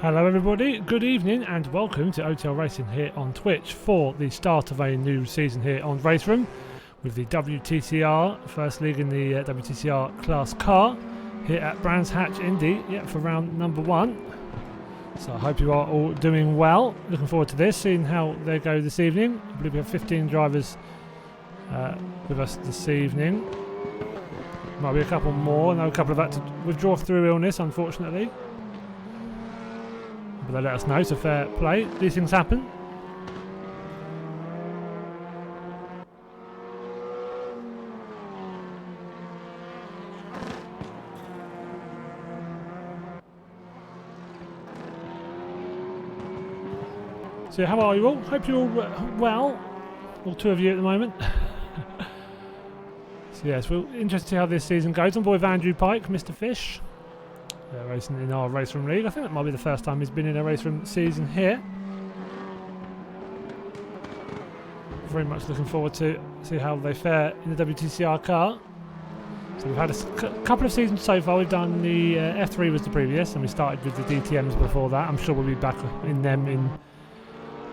Hello everybody, good evening and welcome to OTL Racing here on Twitch for the start of a new season here on Race Room with the WTCR, first league in the WTCR class car here at Brands Hatch Indy, for round number 1. So I hope you are all doing well. Looking forward to this, seeing how they go this evening. I believe we have 15 drivers with us this evening. Might be a couple more. I know a couple have had to withdraw through illness, unfortunately. But they let us know, so fair play. These things happen. So how are you all? Hope you're all well. All two of you at the moment. So yes, we're interested to see how this season goes. I'm boy with Andrew Pike, Mr. Fish. Racing in our Race Room League. I think that might be the first time he's been in a Race Room season here. Very much looking forward to see how they fare in the WTCR car. So we've had a couple of seasons so far. We've done the F3 was the previous, and we started with the DTMs before that. I'm sure we'll be back in them in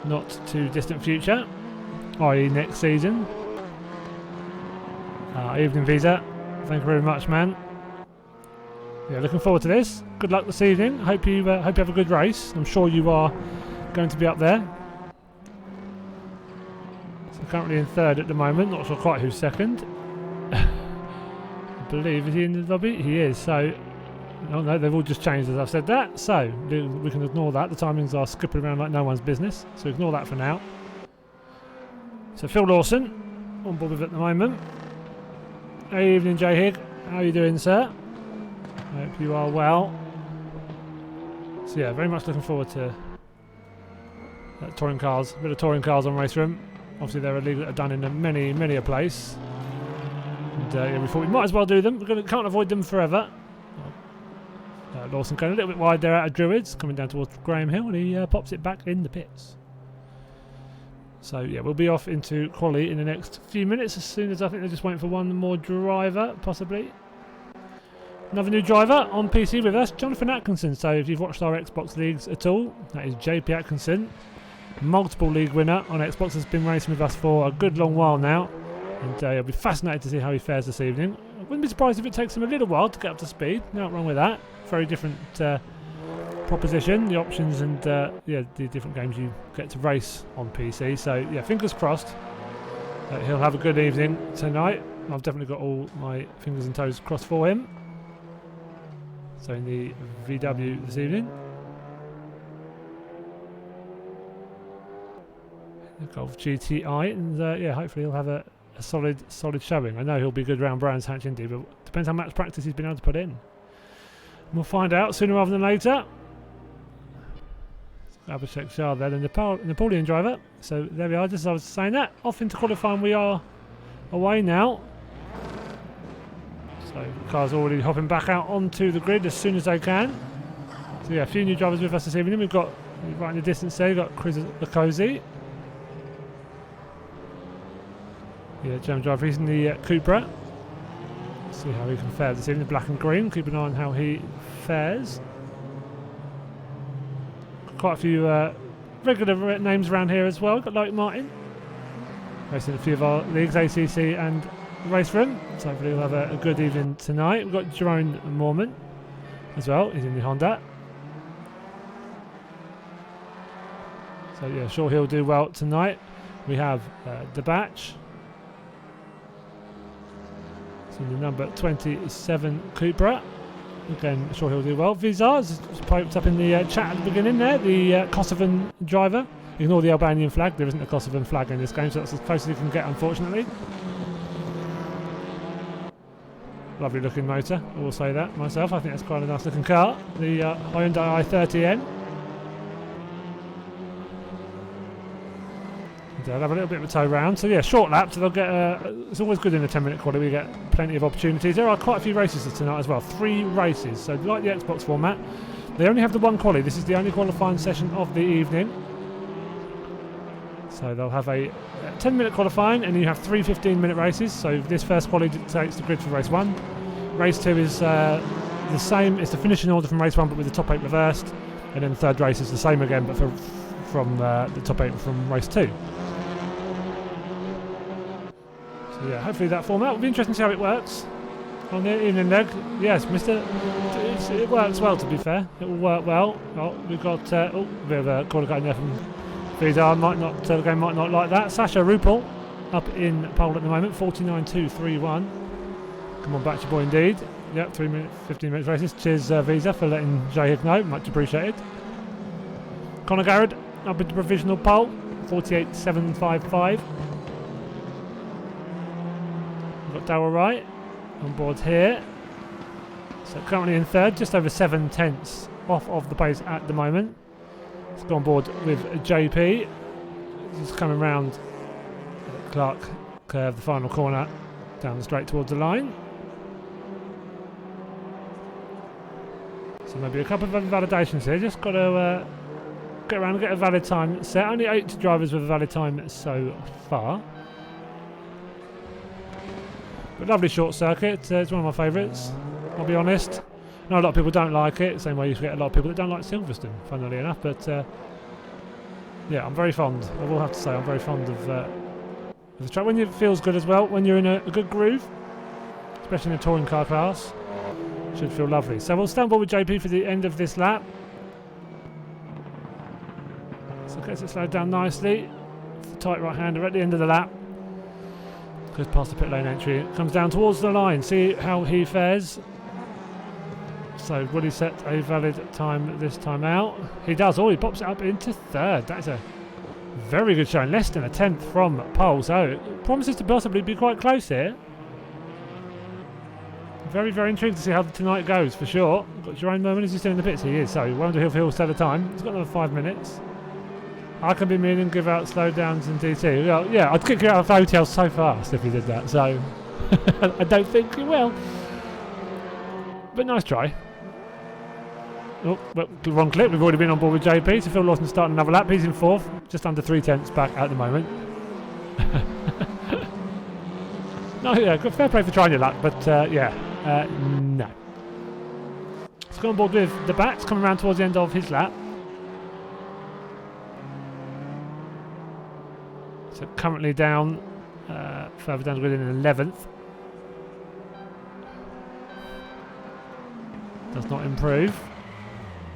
not too distant future, i.e. next season. Evening Visa, thank you very much, man. Yeah, looking forward to this. Good luck this evening. Hope you have a good race. I'm sure you are going to be up there. So currently in third at the moment. Not sure quite who's second. I believe, is he in the lobby? He is. So, oh no, they've all just changed as I've said that. So we can ignore that. The timings are skipping around like no one's business. So ignore that for now. So Phil Lawson on board with it at the moment. Hey, evening Jay Higg. How are you doing, sir? Hope you are well. So yeah, very much looking forward to touring cars. A bit of touring cars on Race Room. Obviously they're a league that are done in many a place. And yeah, we thought we might as well do them. Can't avoid them forever. Lawson going a little bit wide there out of Druids, coming down towards Graham Hill, and he pops it back in the pits. So yeah, we'll be off into quali in the next few minutes, as soon as I think they're just waiting for one more driver, possibly. Another new driver on PC with us, Jonathan Atkinson. So if you've watched our Xbox leagues at all, that is JP Atkinson. Multiple league winner on Xbox, has been racing with us for a good long while now. And I'll be fascinated to see how he fares this evening. I wouldn't be surprised if it takes him a little while to get up to speed. Nothing wrong with that. Very different proposition, the options and the different games you get to race on PC. So yeah, fingers crossed he'll have a good evening tonight. I've definitely got all my fingers and toes crossed for him. So in the VW this evening. The Golf GTI, and yeah, hopefully he'll have a solid showing. I know he'll be good round Brands Hatch Indy, but depends how much practice he's been able to put in. And we'll find out sooner rather than later. Abhishek Shah there, the Napoleon driver. So there we are, just as I was saying that. Off into qualifying we are away now. So the car's already hopping back out onto the grid as soon as they can. So yeah, a few new drivers with us this evening. We've got, right in the distance there, we've got Chris Lacosi. Yeah, German driver, he's in the Cupra. See how he can fare this evening, the black and green. Keep an eye on how he fares. Quite a few regular names around here as well. We've got Loic Martin racing a few of our leagues, ACC and Race Room. So hopefully we'll have a good evening tonight. We've got Jerome Mormon as well. He's in the Honda. So yeah, sure he'll do well tonight. We have the Batch. So the number 27 Cupra. Again, sure he'll do well. Vizar's piped up in the chat at the beginning there. The Kosovan driver. Ignore the Albanian flag. There isn't a Kosovan flag in this game, so that's as close as you can get, unfortunately. Lovely looking motor, I will say that myself. I think that's quite a nice looking car. The Hyundai i30N. They'll have a little bit of a tow round. So yeah, short lap, so they'll get it's always good in a 10-minute quali. We get plenty of opportunities. There are quite a few races tonight as well. 3 races. So like the Xbox format, they only have the one quali. This is the only qualifying session of the evening. So they'll have a 10-minute qualifying, and you have 3 15-minute races. So this first quali takes the grid for race 1. Race 2 is the same. It's the finishing order from race 1, but with the top 8 reversed. And then the third race is the same again, but from the top 8 from race 2. So yeah, hopefully that format will be interesting to see how it works on the evening leg. Yes, it works well, to be fair. It will work well. Oh, we've got a bit of a corner cutting there from Vidar. The game might not like that. Sasha Rupel up in pole at the moment, 49.231. Come on, back to your boy indeed. Yep, 15 minutes races. Cheers, Visa, for letting Jay Hick know. Much appreciated. Conor Garrett up into provisional pole, 48.755. We've got Darrell Wright on board here. So currently in third, just over 7 tenths off of the pace at the moment. He's gone on board with JP. He's coming round Clark curve, the final corner, down the straight towards the line. So maybe a couple of validations here. Just got to get around and get a valid time set. Only 8 drivers with a valid time so far. But lovely short circuit. It's one of my favourites, I'll be honest. I know a lot of people don't like it, same way you get a lot of people that don't like Silverstone, funnily enough. But yeah, I'm very fond. I will have to say I'm very fond of the track. When it feels good as well, when you're in a good groove, especially in a touring car class, should feel lovely. So we'll stand by with JP for the end of this lap. So gets it slowed down nicely. The tight right hander at the end of the lap. Goes past the pit lane entry. Comes down towards the line. See how he fares. So will he set a valid time this time out? He does. Oh, he pops it up into third. That's a very good showing. Less than a tenth from pole. So it promises to possibly be quite close here. Very, very intrigued to see how tonight goes, for sure. We've got Jerome Merman. Is he still in the pits? He is. So I wonder if he'll set a time. He's got another 5 minutes. I can be mean and give out slowdowns in DT. Well, yeah, I'd kick you out of OTL so fast if he did that. So I don't think he will. But nice try. Oh, well, wrong clip. We've already been on board with JP. So Phil Lawson starting another lap. He's in fourth, just under 3 tenths back at the moment. No, yeah, good, fair play for trying your luck, but yeah, no. to go on board with the bats, coming around towards the end of his lap. So currently down, further down the grid in 11th. Does not improve.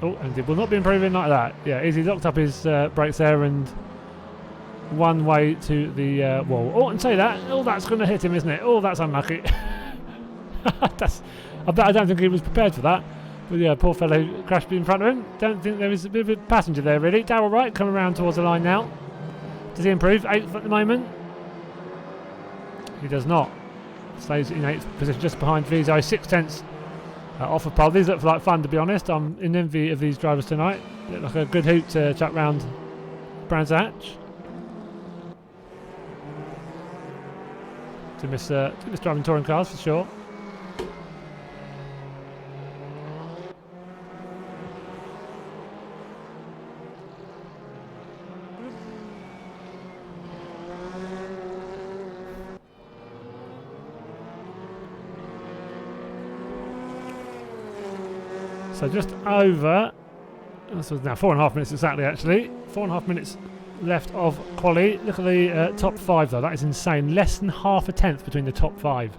Oh, and it will not be improving like that. Yeah, Izzy locked up his brakes there and one way to the wall. Oh, and say that. Oh, that's going to hit him, isn't it? Oh, that's unlucky. I don't think he was prepared for that. But yeah, poor fellow crashed in front of him. Don't think there was a bit of a passenger there, really. Darryl Wright coming around towards the line now. Does he improve? 8th at the moment. He does not. Stays in 8th position just behind Vizo, 6 tenths off of pole. These look like fun, to be honest. I'm in envy of these drivers tonight. Look like a good hoot to chuck round Brands Hatch. To miss driving touring cars for sure. So just over, this was now 4.5 minutes exactly actually, 4.5 minutes left of quali. Look at the top 5 though, that is insane. Less than half a tenth between the top 5.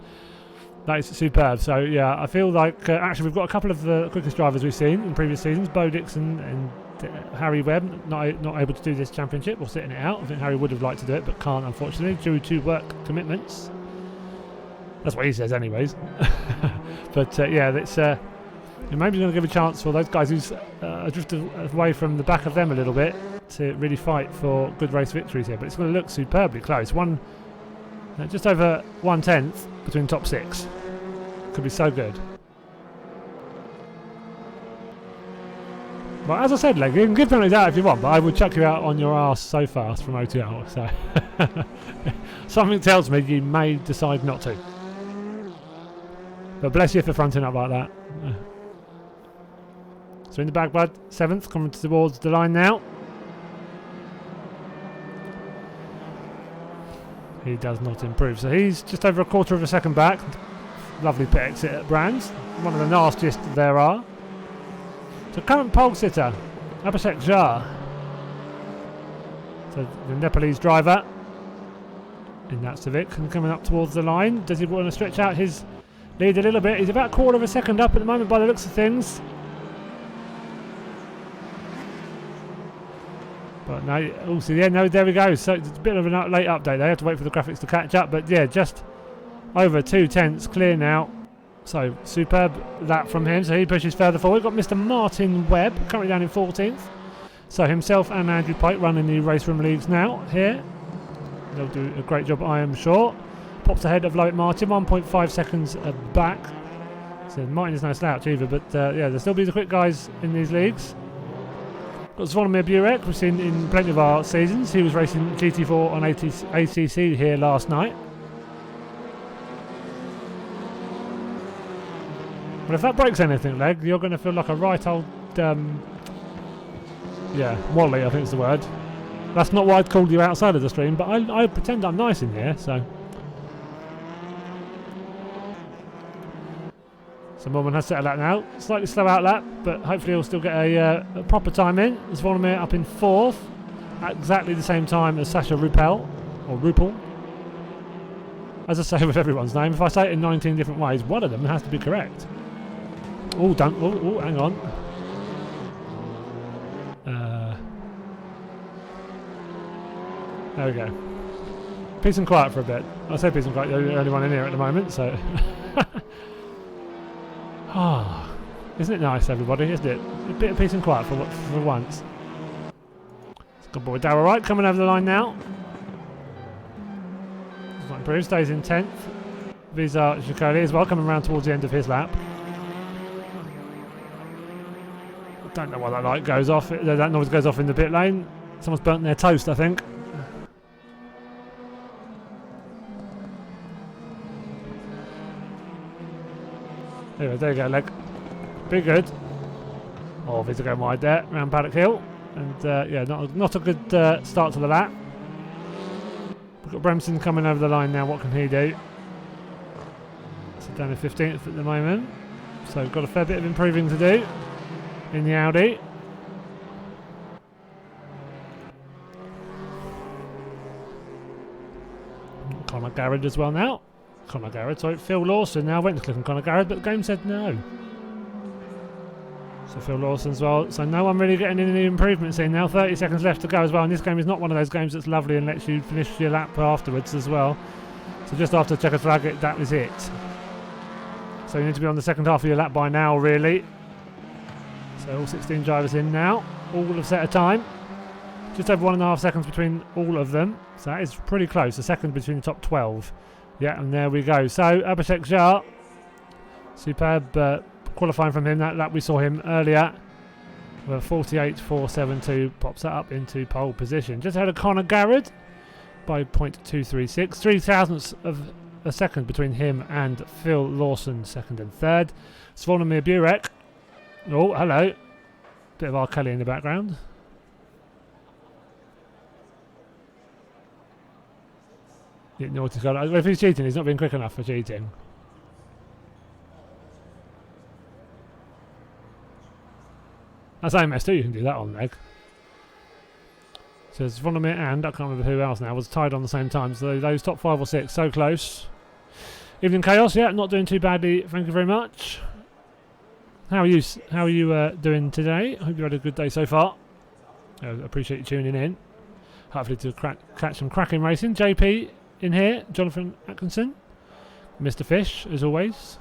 That is superb. So yeah, I feel like actually we've got a couple of the quickest drivers we've seen in previous seasons. Bo Dixon and Harry Webb not able to do this championship or sitting it out. I think Harry would have liked to do it but can't, unfortunately, due to work commitments. That's what he says anyways. But yeah, that's maybe going to give a chance for those guys who's drifted away from the back of them a little bit to really fight for good race victories here. But it's going to look superbly close. Just over 1/10 between top 6. Could be so good. Well, as I said, Leg, you can give penalties out if you want, but I would chuck you out on your arse so fast from OTL. So something tells me you may decide not to. But bless you for fronting up like that. So in the back, bud, 7th, coming towards the line now. He does not improve. So he's just over a quarter of a second back. Lovely pit exit at Brands. One of the nastiest there are. So current pole sitter, Abhishek Jha. So the Nepalese driver in that Civic and coming up towards the line. Does he want to stretch out his lead a little bit? He's about a quarter of a second up at the moment by the looks of things. But no, also, yeah, no, there we go. So it's a bit of a late update. They have to wait for the graphics to catch up. But yeah, just over 2 tenths clear now. So superb lap from him. So he pushes further forward. We've got Mr. Martin Webb currently down in 14th. So himself and Andrew Pike running the race room leagues now here. They'll do a great job, I am sure. Pops ahead of Loic Martin, 1.5 seconds back. So Martin is no slouch either. But yeah, there'll still be the quick guys in these leagues. Got Zvonimir Burek, we've seen in plenty of our seasons. He was racing GT4 on ACC here last night. But if that breaks anything, Leg, you're going to feel like a right old, yeah, Wally, I think is the word. That's not why I'd called you outside of the stream, but I pretend I'm nice in here, so. So Mormon has settled that now. Slightly slow out lap, but hopefully he'll still get a proper time in. Zvonimir up in 4th, at exactly the same time as Sasha Rupel, or Rupel. As I say with everyone's name, if I say it in 19 different ways, one of them has to be correct. Oh, don't. Oh, hang on. There we go. Peace and quiet for a bit. I say peace and quiet, you're the only one in here at the moment, so. Ah, isn't it nice, everybody? Isn't it? A bit of peace and quiet for once. Good boy, Darryl Wright coming over the line now. Does not improve, stays in 10th. Vizar Jacoli as well, coming around towards the end of his lap. I don't know why that light goes off. That noise goes off in the pit lane. Someone's burnt their toast, I think. Anyway, there you go, Leg. Be good. Oh, Vizar going wide there, around Paddock Hill. And yeah, not a good start to the lap. We've got Bremson coming over the line now. What can he do? So down to 15th at the moment. So we've got a fair bit of improving to do in the Audi. Conor Garrett as well now. Conor Garrett, sorry, Phil Lawson now went to click on Conor Garrett, but the game said no. So Phil Lawson as well. So no one really getting any improvements in now. 30 seconds left to go as well. And this game is not one of those games that's lovely and lets you finish your lap afterwards as well. So just after checker flag, that is it. So you need to be on the second half of your lap by now, really. So all 16 drivers in now. All have set a time. Just over 1.5 seconds between all of them. So that is pretty close. A second between the top 12. Yeah, and there we go. So Abhishek Jha, superb qualifying from him. That lap we saw him earlier. With 48.472 pops that up into pole position. Just ahead of Conor Garrett by 0.236. 0.03 of a second between him and Phil Lawson, second and third. Zvonimir Burek. Oh, hello. Bit of R. Kelly in the background. Yeah, naughty colour. If he's cheating, he's not being quick enough for cheating. That's AMS2, you can do that on leg. So Zvonimir and, I can't remember who else now, was tied on the same time. So those top 5 or 6, so close. Evening Chaos, yeah, not doing too badly, thank you very much. How are you doing today? I hope you had a good day so far. I appreciate you tuning in. Hopefully to catch some cracking racing. JP in here, Jonathan Atkinson, Mr. Fish, as always.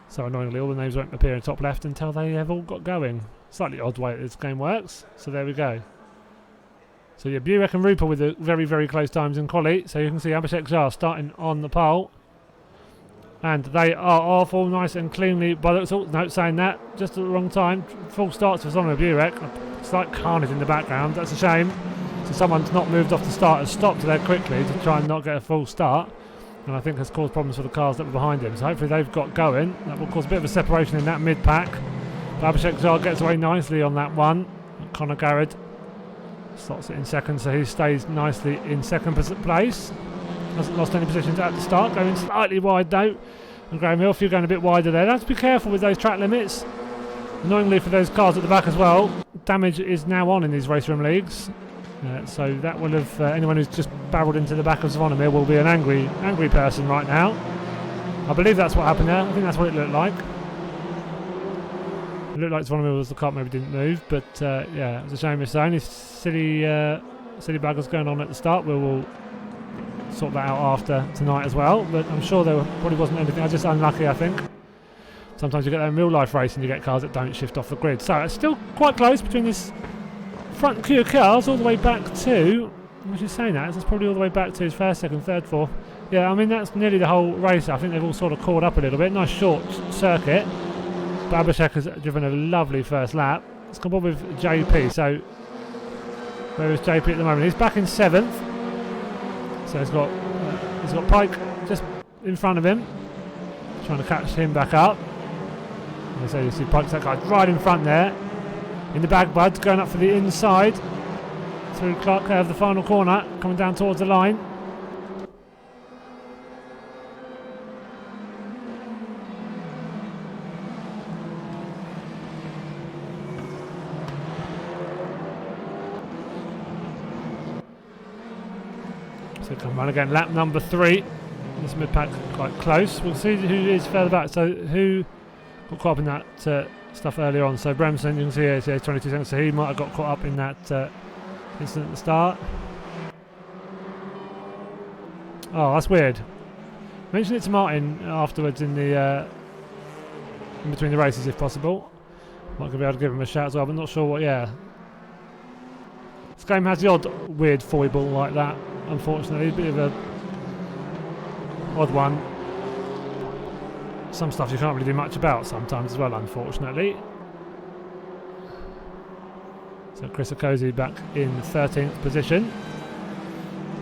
So annoyingly, all the names won't appear in top left until they have all got going. Slightly odd way this game works. So there we go. So yeah, Burek and Rupert with the very, very close times in quali. So you can see Abhishek Jha starting on the pole. And they are off all nice and cleanly. By the note saying that, just at the wrong time. Full starts for Zvonimir Burek. Slight carnage in the background. That's a shame. So someone's not moved off the start, has stopped there quickly to try and not get a full start. And I think has caused problems for the cars that were behind him. So hopefully they've got going. That will cause a bit of a separation in that mid-pack. Abhishek Jha gets away nicely on that one. Conor Garrett slots it in second, so he stays nicely in second place. Hasn't lost any positions at the start. Going slightly wide though. And Graham Hill, if you're going a bit wider there, have to be careful with those track limits. Annoyingly for those cars at the back as well, damage is now on in these race room leagues. So that will have anyone who's just barreled into the back of Zvonimir will be an angry person right now. I believe that's what happened there. I think that's what it looked like. It looked like Zvonimir was the car, maybe didn't move, but yeah, it was a shame. It's only silly buggers going on at the start. We will sort that out after tonight as well. But I'm sure there probably wasn't anything. I was just unlucky, I think. Sometimes you get that in real life racing, you get cars that don't shift off the grid. So it's still quite close between this front queue of cars all the way back to, which is saying that, it's probably all the way back to his first, second, third, fourth. Yeah, I mean that's nearly the whole race. I think they've all sort of caught up a little bit. Nice short circuit. But Abhishek has driven a lovely first lap. Let's come on with JP. So where is JP at the moment? He's back in 7th. So he's got Pike just in front of him, trying to catch him back up. So you see Pike's that guy right in front there. In the bag buds, going up for the inside. Through Clark Curve, the final corner, coming down towards the line. So come on again, lap number 3. This mid-pack quite close. We'll see who is further back. So who got caught up in that stuff earlier on. So Bremson, you can see here, 22 seconds. So he might have got caught up in that incident at the start. Oh, that's weird. Mention it to Martin afterwards in the in between the races if possible. Might be able to give him a shout as well, but not sure what. Yeah, this game has the odd weird foible like that. Unfortunately, a bit of a odd one. Some stuff you can't really do much about sometimes as well, unfortunately. So Chris Okozie back in 13th position.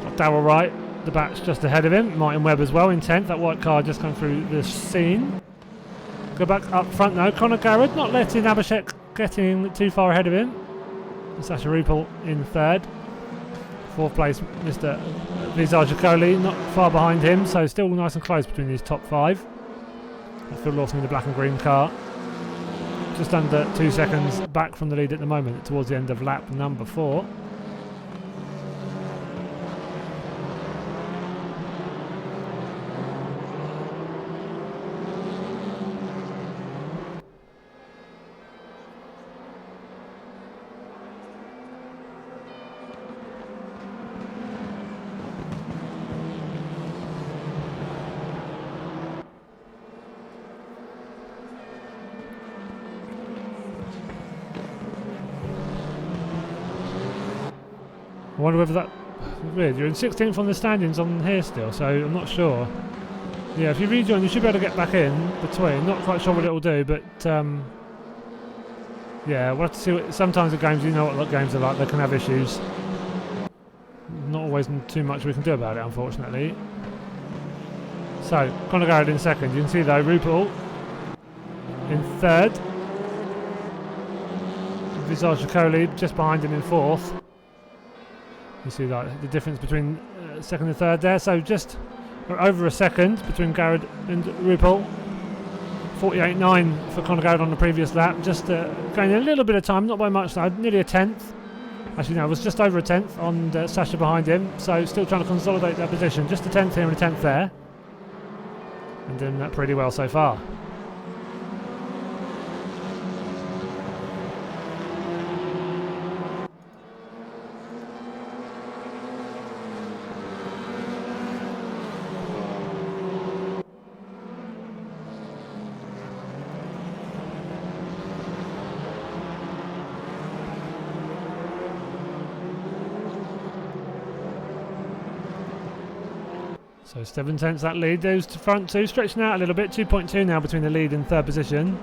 Got Darrell Wright, the batch just ahead of him. Martin Webb as well in 10th. That white car just come through the scene. Go back up front now. Conor Garrett not letting Abhishek getting too far ahead of him. Sasha Rupel in 3rd. 4th place, Mr. Vizar not far behind him, so still nice and close between these top 5. Phil Lawson in the black and green car. Just under 2 seconds back from the lead at the moment towards the end of lap number 4. I wonder whether that... Weird, you're in 16th on the standings on here still, so I'm not sure. Yeah, if you rejoin, you should be able to get back in between. Not quite sure what it will do, but... yeah, we'll have to see what... Sometimes the games, you know what games are like, they can have issues. Not always too much we can do about it, unfortunately. So, Conor Garrett in second. You can see though, Rupert in third. Visage Shakoli just behind him in fourth. You see like the difference between second and third there, so just over a second between Garrett and Rupert. 48.9 for Conor Garrett on the previous lap, just gaining a little bit of time, not by much though, nearly a tenth. Actually no, it was just over a tenth on Sasha behind him, so still trying to consolidate that position, just a tenth here and a tenth there. And doing that pretty well so far. So 7 tenths that lead, those front two stretching out a little bit, 2.2 now between the lead and third position.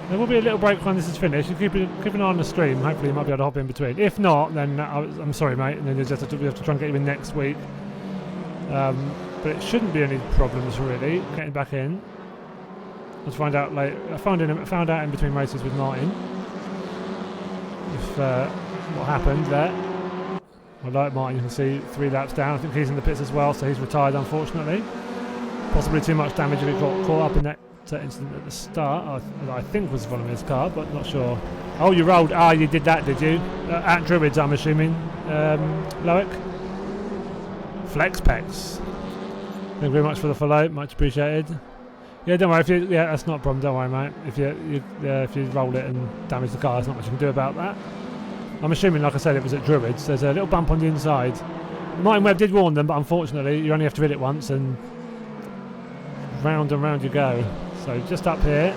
There will be a little break when this is finished. You keep an eye on the stream, hopefully you might be able to hop in between. If not, then I'm sorry mate, and then we have to try and get you in next week. But it shouldn't be any problems really, getting back in. Let's find out later. I found out in between races with Martin if what happened there. Well, like Martin, you can see 3 laps down. I think he's in the pits as well, so he's retired unfortunately. Possibly too much damage if he got caught up in that incident at the start. I think was one of his car, but not sure. Oh, you rolled. Ah, you did that, did you? At Druids, I'm assuming. Loic. Flex pecs. Thank you very much for the follow. Much appreciated. Yeah, don't worry. That's not a problem. Don't worry, mate. If you roll it and damage the car, there's not much you can do about that. I'm assuming, like I said, it was at Druids. There's a little bump on the inside. Martin Webb did warn them, but unfortunately, you only have to hit it once, and round you go. So just up here,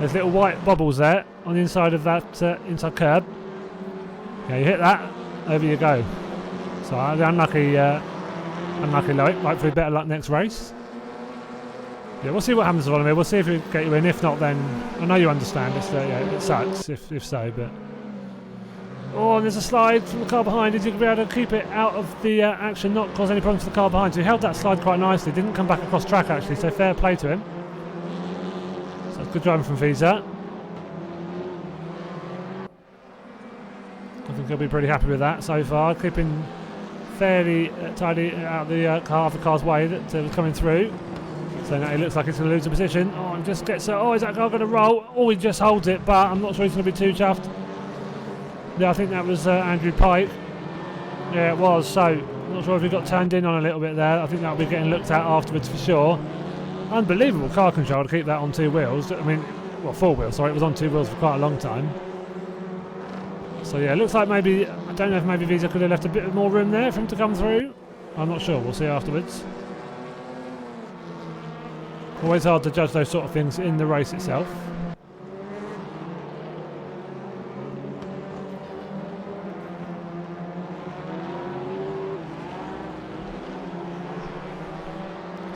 there's little white bubbles there on the inside of that inside curb. Yeah, you hit that, over you go. So unlucky Loic. Hopefully better luck next race. Yeah, we'll see what happens, Volodymyr. We'll see if we get you in. If not, then I know you understand. It sucks if so, but. Oh, and there's a slide from the car behind. Is you going to be able to keep it out of the action, not cause any problems for the car behind? So he held that slide quite nicely. Didn't come back across track actually, so fair play to him. So that's good driving from Visa. I think he'll be pretty happy with that so far. Keeping fairly tidy out of the car's way that was coming through. So now it looks like it's going to lose a position. Oh, and just gets. Oh, is that car going to roll? Oh, he just holds it, but I'm not sure he's going to be too chuffed. Yeah, I think that was Andrew Pike. Yeah, it was. So, I'm not sure if he got turned in on a little bit there. I think that'll be getting looked at afterwards for sure. Unbelievable car control to keep that on 2 wheels. I mean, well, 4 wheels, sorry. It was on 2 wheels for quite a long time. So, yeah, it looks like maybe, I don't know if maybe Visa could have left a bit more room there for him to come through. I'm not sure. We'll see afterwards. Always hard to judge those sort of things in the race itself.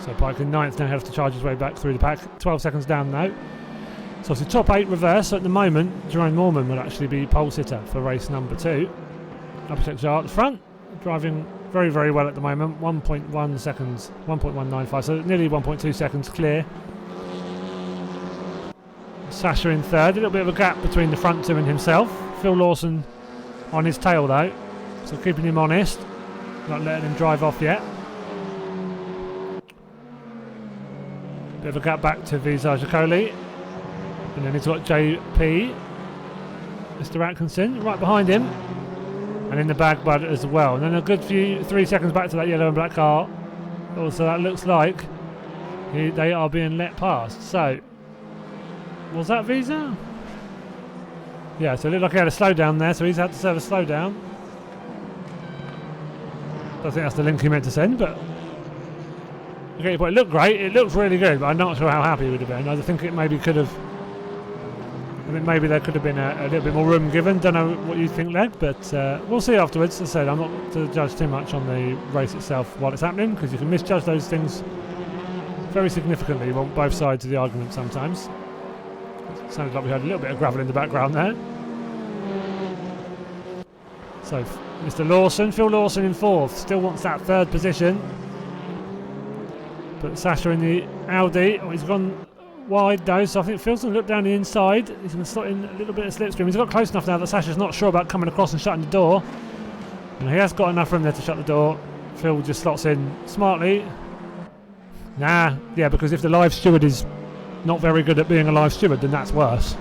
So Pike in 9th now has to charge his way back through the pack. 12 seconds down now. So obviously top 8 reverse. So at the moment, Jerome Mormon will actually be pole sitter for race number 2. WTCR at the front, driving very, very well at the moment. 1.1 seconds, 1.195, so nearly 1.2 seconds clear. Sasha in 3rd, a little bit of a gap between the front 2 and himself. Phil Lawson on his tail though. So keeping him honest, not letting him drive off yet. Bit of a gap back to Visa Jacoli. And then he's got JP, Mr. Atkinson, right behind him. And in the bag bud as well. And then a good 3 seconds back to that yellow and black car. Also, that looks like they are being let past. So, was that Visa? Yeah, so it looked like he had a slowdown there, so he's had to serve a slowdown. I don't think that's the link he meant to send, but okay, but it looked great. It looked really good, but I'm not sure how happy he would have been. I think it maybe could have. I think maybe there could have been a little bit more room given. Don't know what you think, Leg, but we'll see afterwards. As I said, I'm not to judge too much on the race itself while it's happening, because you can misjudge those things very significantly on both sides of the argument sometimes. It sounded like we had a little bit of gravel in the background there. So Mr. Lawson, Phil Lawson in 4th, still wants that 3rd position. But Sasha in the Audi, he's gone wide though, so I think Phil's going to look down the inside. He's going to slot in a little bit of slipstream. He's got close enough now that Sasha's not sure about coming across and shutting the door. And he has got enough room there to shut the door. Phil just slots in smartly. Nah, yeah, because if the live steward is not very good at being a live steward, then that's worse.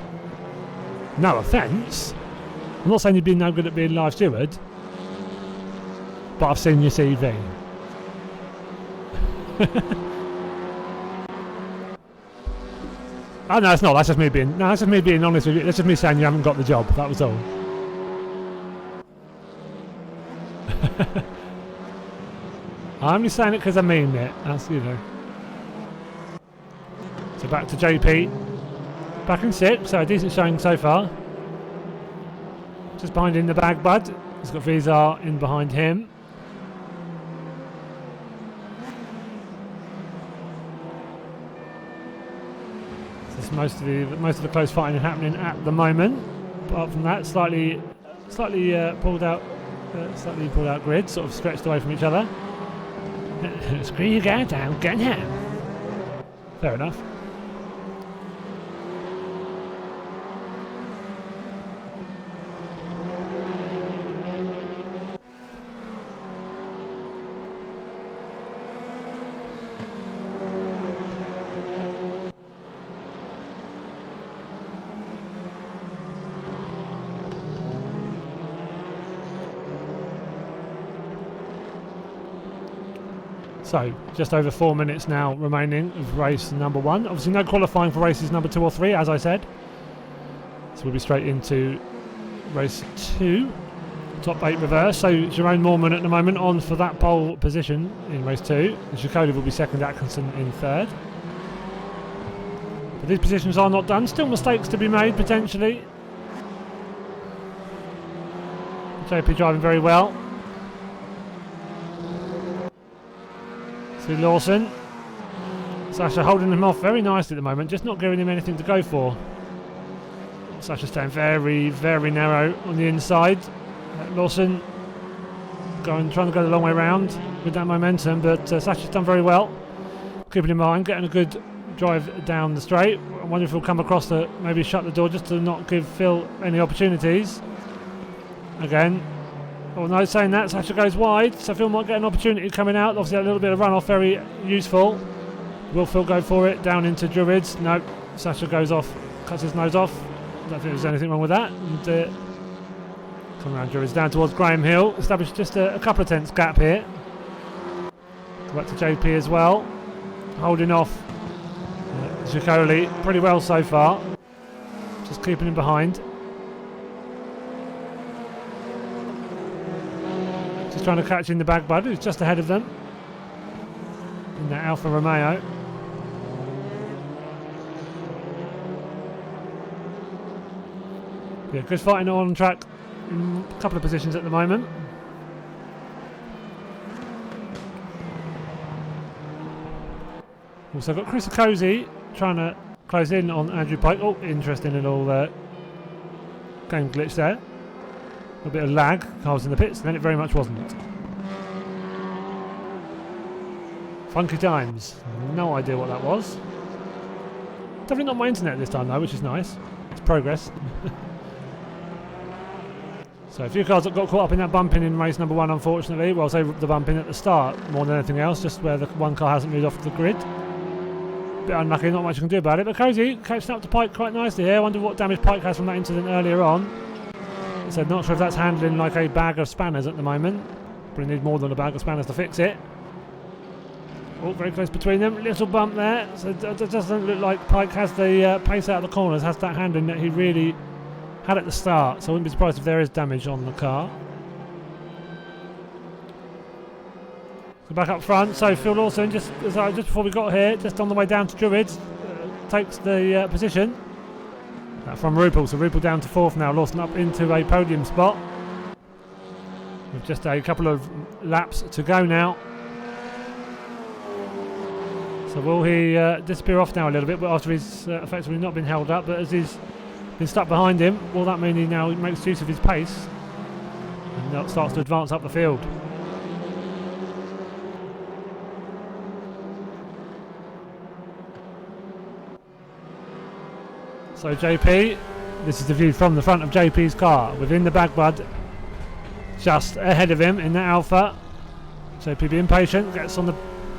No offence. I'm not saying you'd be no good at being live steward, but I've seen your CV. Oh no, it's not. That's just me being. No, that's just me being honest with you. That's just me saying you haven't got the job. That was all. I'm only saying it because I mean it. That's, you know. So back to JP. Back in 6th, so a decent showing so far. Just behind in the bag bud. He's got Visa in behind him. So most of the close fighting happening at the moment. Apart from that, slightly pulled out grid, sort of stretched away from each other. Screw you guys down, get him. Fair enough. So, just over 4 minutes now remaining of race number 1. Obviously no qualifying for races number 2 or 3, as I said. So we'll be straight into race 2. Top 8 reverse. So Jerome Mormon at the moment on for that pole position in race 2. And Shikoda will be 2nd, Atkinson in 3rd. But these positions are not done. Still mistakes to be made, potentially. JP driving very well. See Lawson. Sasha holding him off very nicely at the moment, just not giving him anything to go for. Sasha staying very, very narrow on the inside. Lawson trying to go the long way around with that momentum, but Sasha's done very well. Keeping in mind, getting a good drive down the straight. I wonder if he'll come across to maybe shut the door just to not give Phil any opportunities. Again. Oh no, saying that, Sasha goes wide, so Phil might get an opportunity coming out. Obviously a little bit of runoff, very useful. Will Phil go for it, down into Druids? No, Sasha goes off, cuts his nose off. Don't think there's anything wrong with that. And come around Druids down towards Graham Hill. Established just a couple of tenths gap here. Go back to JP as well. Holding off Jacoli pretty well so far. Just keeping him behind. Just trying to catch in the bag bud, who's just ahead of them in that Alfa Romeo. Yeah, good fighting on track in a couple of positions at the moment. Also got Chris Okozie trying to close in on Andrew Pike. Oh, interesting little game glitch there. A bit of lag, cars in the pits, and then it very much wasn't. Funky times. No idea what that was. Definitely not my internet this time though, which is nice. It's progress. So a few cars that got caught up in that bumping in race number 1, unfortunately. Well, say the bumping at the start more than anything else, just where the one car hasn't moved off the grid. Bit unlucky, not much you can do about it. But Cozy catching up to Pike quite nicely here. I wonder what damage Pike has from that incident earlier on. So not sure if that's handling like a bag of spanners at the moment. Probably need more than a bag of spanners to fix it. Oh, very close between them. Little bump there. So it doesn't look like Pike has the pace out of the corners, has that handling that he really had at the start. So I wouldn't be surprised if there is damage on the car. So back up front. So Phil Lawson, just before we got here, just on the way down to Druids, takes the position. From Rupel. So Rupel down to 4th now. Lawson up into a podium spot. With just a couple of laps to go now. So will he disappear off now a little bit, but after he's effectively not been held up, but as he's been stuck behind him, will that mean he now makes use of his pace and starts to advance up the field? So JP, this is the view from the front of JP's car, within the backbud, just ahead of him in the Alpha. JP being patient, gets on the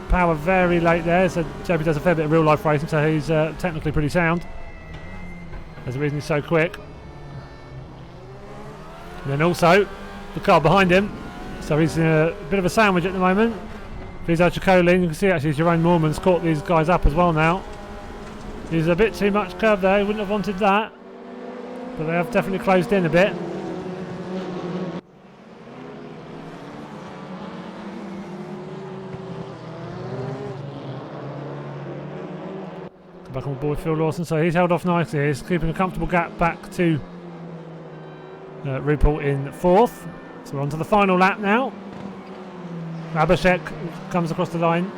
power very late there, so JP does a fair bit of real life racing, so he's technically pretty sound. There's a reason he's so quick. And then also the car behind him, so he's in a bit of a sandwich at the moment. Vizar Chicoli, you can see actually Jerome Moorman's caught these guys up as well now. He's a bit too much curve there, he wouldn't have wanted that, but they have definitely closed in a bit. Back on board Phil Lawson, so he's held off nicely. He's keeping a comfortable gap back to Rupel in 4th. So we're on to the final lap now. Abhishek comes across the line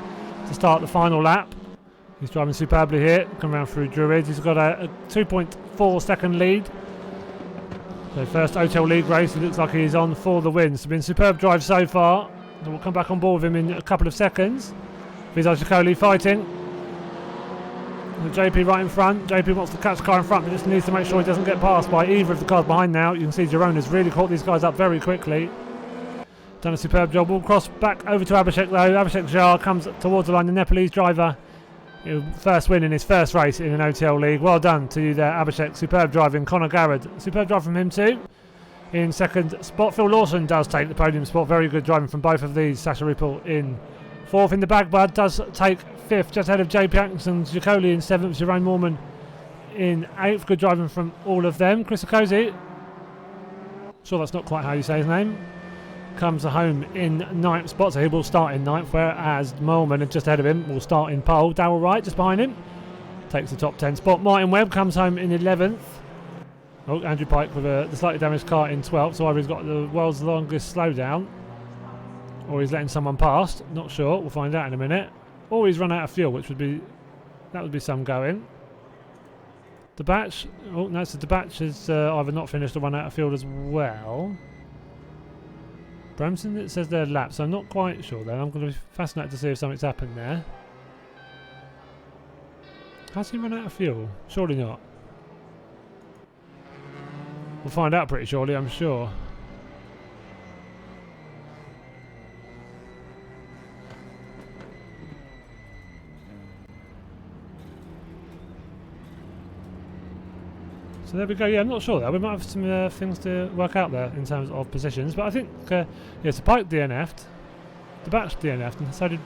to start the final lap. He's driving superbly here, come around through Druids. He's got a 2.4 second lead. So first OTL League race, he looks like he's on for the win. So been superb drive so far. And we'll come back on board with him in a couple of seconds. Vizar Chicoli fighting. JP right in front. JP wants to catch the car in front, but just needs to make sure he doesn't get passed by either of the cars behind now. You can see Jerome has really caught these guys up very quickly. Done a superb job. We'll cross back over to Abhishek though. Abhishek Jar comes towards the line, the Nepalese driver. First win in his first race in an OTL League. Well done to you there, Abhishek. Superb driving. Connor Garrett. Superb drive from him too. In 2nd spot, Phil Lawson does take the podium spot. Very good driving from both of these. Sasha Rupel in 4th in the backbud, does take 5th, just ahead of JP Atkinson. Chicoli in 7th, Jerome Moorman in 8th. Good driving from all of them. Chris Okozi, sure that's not quite how you say his name, comes home in 9th spot, so he will start in 9th, whereas Moorman, just ahead of him, will start in pole. Darryl Wright just behind him takes the top 10 spot. Martin Webb comes home in 11th. Oh, Andrew Pike with the slightly damaged car in 12th, so either he's got the world's longest slowdown or he's letting someone past, not sure, we'll find out in a minute. Or he's run out of fuel, which would be some going. The batch, oh no, so the batch is either not finished or run out of fuel as well. Bramson, it says they're lapped, so I'm not quite sure then. I'm going to be fascinated to see if something's happened there. Has he run out of fuel? Surely not. We'll find out pretty shortly, I'm sure. So there we go. Yeah, I'm not sure though. We might have some things to work out there in terms of positions. But I think, yeah, so Pike DNF'd, the batch DNF'd, and so did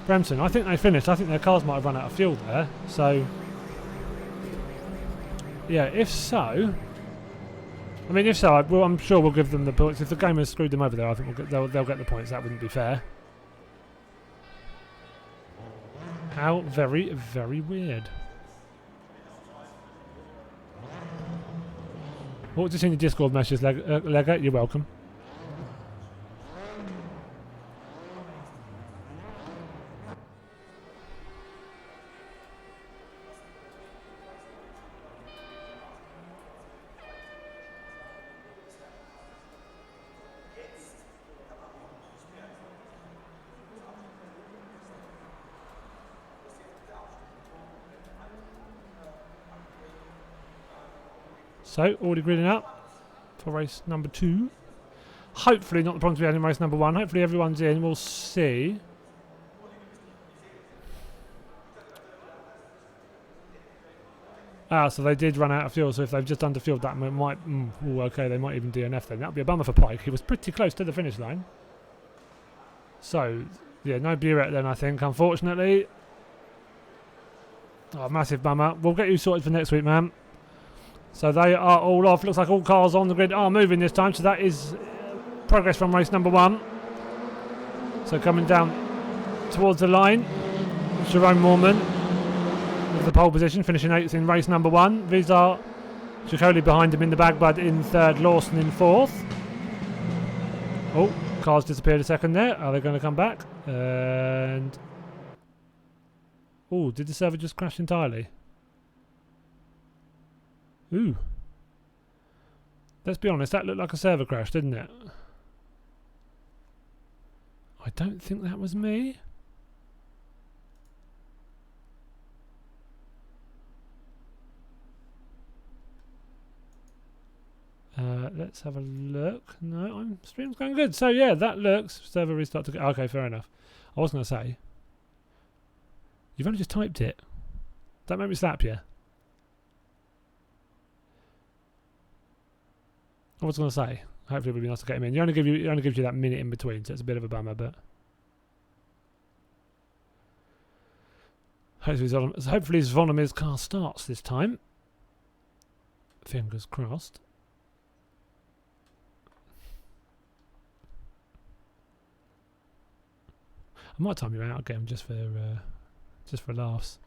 Bremson. I think they finished. I think their cars might have run out of fuel there. So, yeah, if so, I mean, if so, I'm sure we'll give them the points. If the game has screwed them over there, I think they'll get the points. That wouldn't be fair. How very, very weird. What was this in the Discord message, Lega? You're welcome. So, already gridding up for race number 2. Hopefully not the problems we had in race number 1. Hopefully everyone's in. We'll see. Ah, so they did run out of fuel, so if they've just underfueled that, might... okay, they might even DNF then. That would be a bummer for Pike. He was pretty close to the finish line. So, yeah, no Burette then, I think, unfortunately. Oh, massive bummer. We'll get you sorted for next week, man. So they are all off. Looks like all cars on the grid are moving this time, so that is progress from race number 1. So coming down towards the line, Jerome Mormon with the pole position, finishing 8th in race number 1. Vizar Chicoli behind him in the bag, but in 3rd, Lawson in 4th. Oh, cars disappeared a second there. Are they going to come back? And... oh, did the server just crash entirely? Ooh. Let's be honest, that looked like a server crash, didn't it? I don't think that was me. Let's have a look. No, stream's going good. So yeah, that looks server restart to... okay, fair enough. I was going to say, you've only just typed it. That made me slap you. I was going to say, hopefully it would be nice to get him in. It only gives you that minute in between, so it's a bit of a bummer, but hopefully Zvonimir's car starts this time. Fingers crossed. I might time you out again just for laughs.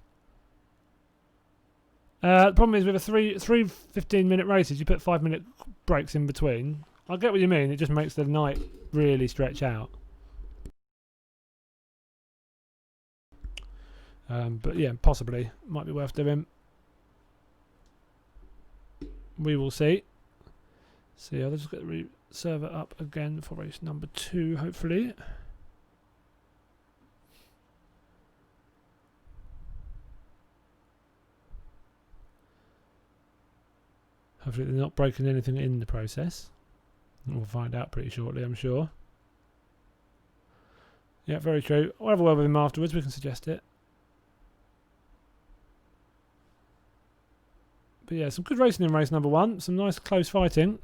The problem is with three 15-minute races, you put 5-minute breaks in between. I get what you mean. It just makes the night really stretch out. But yeah, possibly might be worth doing. We will see. So yeah, I'll just get the server up again for race number 2, hopefully. Hopefully they're not breaking anything in the process. We'll find out pretty shortly, I'm sure. Yeah, very true. I'll have a word with him afterwards, we can suggest it. But yeah, some good racing in race number 1. Some nice close fighting.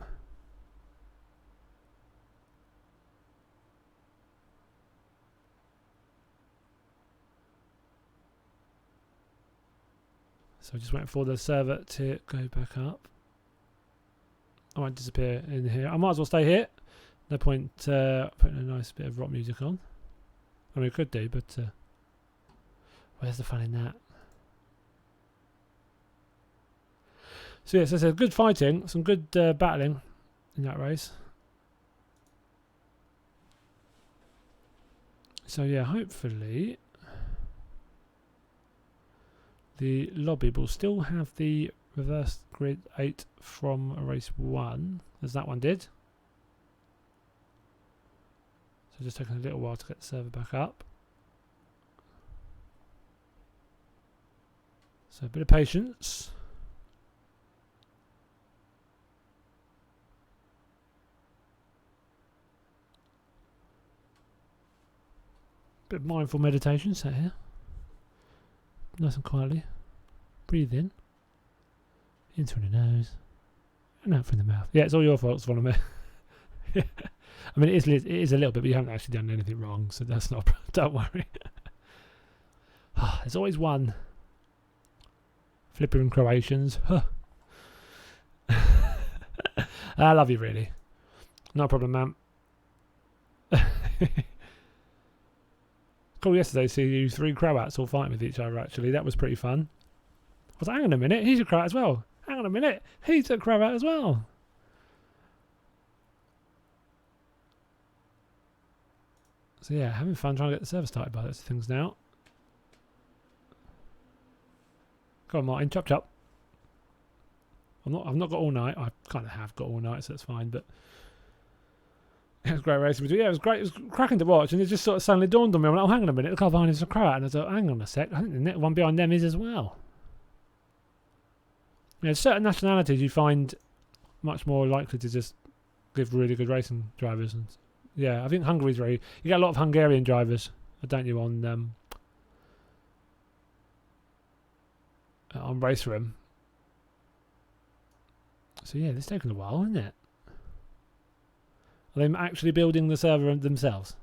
So just waiting for the server to go back up. I won't disappear in here. I might as well stay here. No point putting a nice bit of rock music on. I mean, I could do, but where's the fun in that? So yes, there's good fighting, some good battling in that race. So yeah, hopefully the lobby will still have the reverse grid 8 from race 1, as that one did. So just taking a little while to get the server back up. So a bit of patience. Bit of mindful meditation set here. Nice and quietly. Breathe in through the nose and out from the mouth. Yeah, it's all your fault, Zvonimir. I mean, it is a little bit, but you haven't actually done anything wrong, so that's not. Don't worry. There's always one. Flipping Croatians. I love you, really. No problem, man. Cool yesterday to see you 3 Croats all fighting with each other, actually. That was pretty fun. I was like, hang on a minute, he's a Croat as well. Hang on a minute, he's a Croat as well. So yeah, having fun trying to get the server started by those things now. Go on, Martin, chop chop. I've not got all night. I kind of have got all night, so that's fine, but it was great racing. Yeah, it was great. It was cracking to watch, and it just sort of suddenly dawned on me. I'm like, oh, hang on a minute, the car behind is a Croat. And I thought, hang on a sec, I think the next one behind them is as well. Yeah, certain nationalities you find much more likely to just give really good racing drivers. And yeah, I think Hungary's very. You get a lot of Hungarian drivers, don't you, on Race Room. So yeah, this is taking a while, isn't it? Are they actually building the server themselves?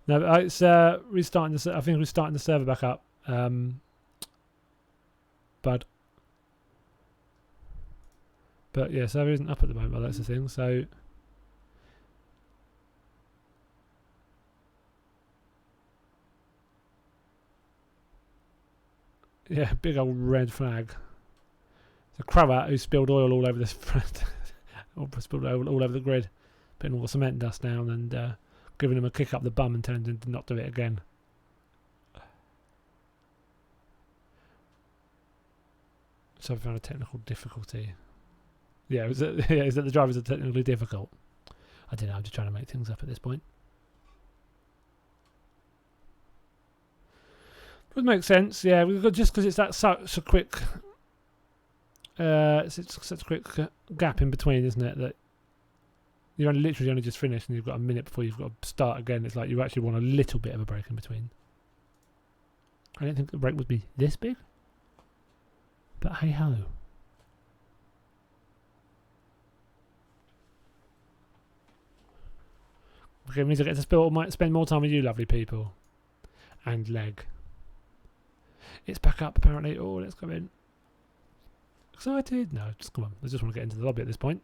No, it's restarting. I think restarting the server back up. But yeah, server isn't up at the moment. Well, that's the thing. So yeah, big old red flag. It's a Croat who spilled oil all over this front, or spilled oil all over the grid, putting all the cement dust down and giving him a kick up the bum and telling him to not do it again. So I found a technical difficulty. Yeah, is that the drivers are technically difficult? I don't know, I'm just trying to make things up at this point. Would make sense, yeah. We've got, just because it's that such a quick, it's such a quick gap in between, isn't it? That you literally only just finished and you've got a minute before you've got to start again. It's like you actually want a little bit of a break in between. I didn't think the break would be this big, but hey ho. Okay, it means I get to spend more time with you, lovely people. And leg. It's back up apparently. Oh, let's go in. Excited? No, just come on. I just want to get into the lobby at this point.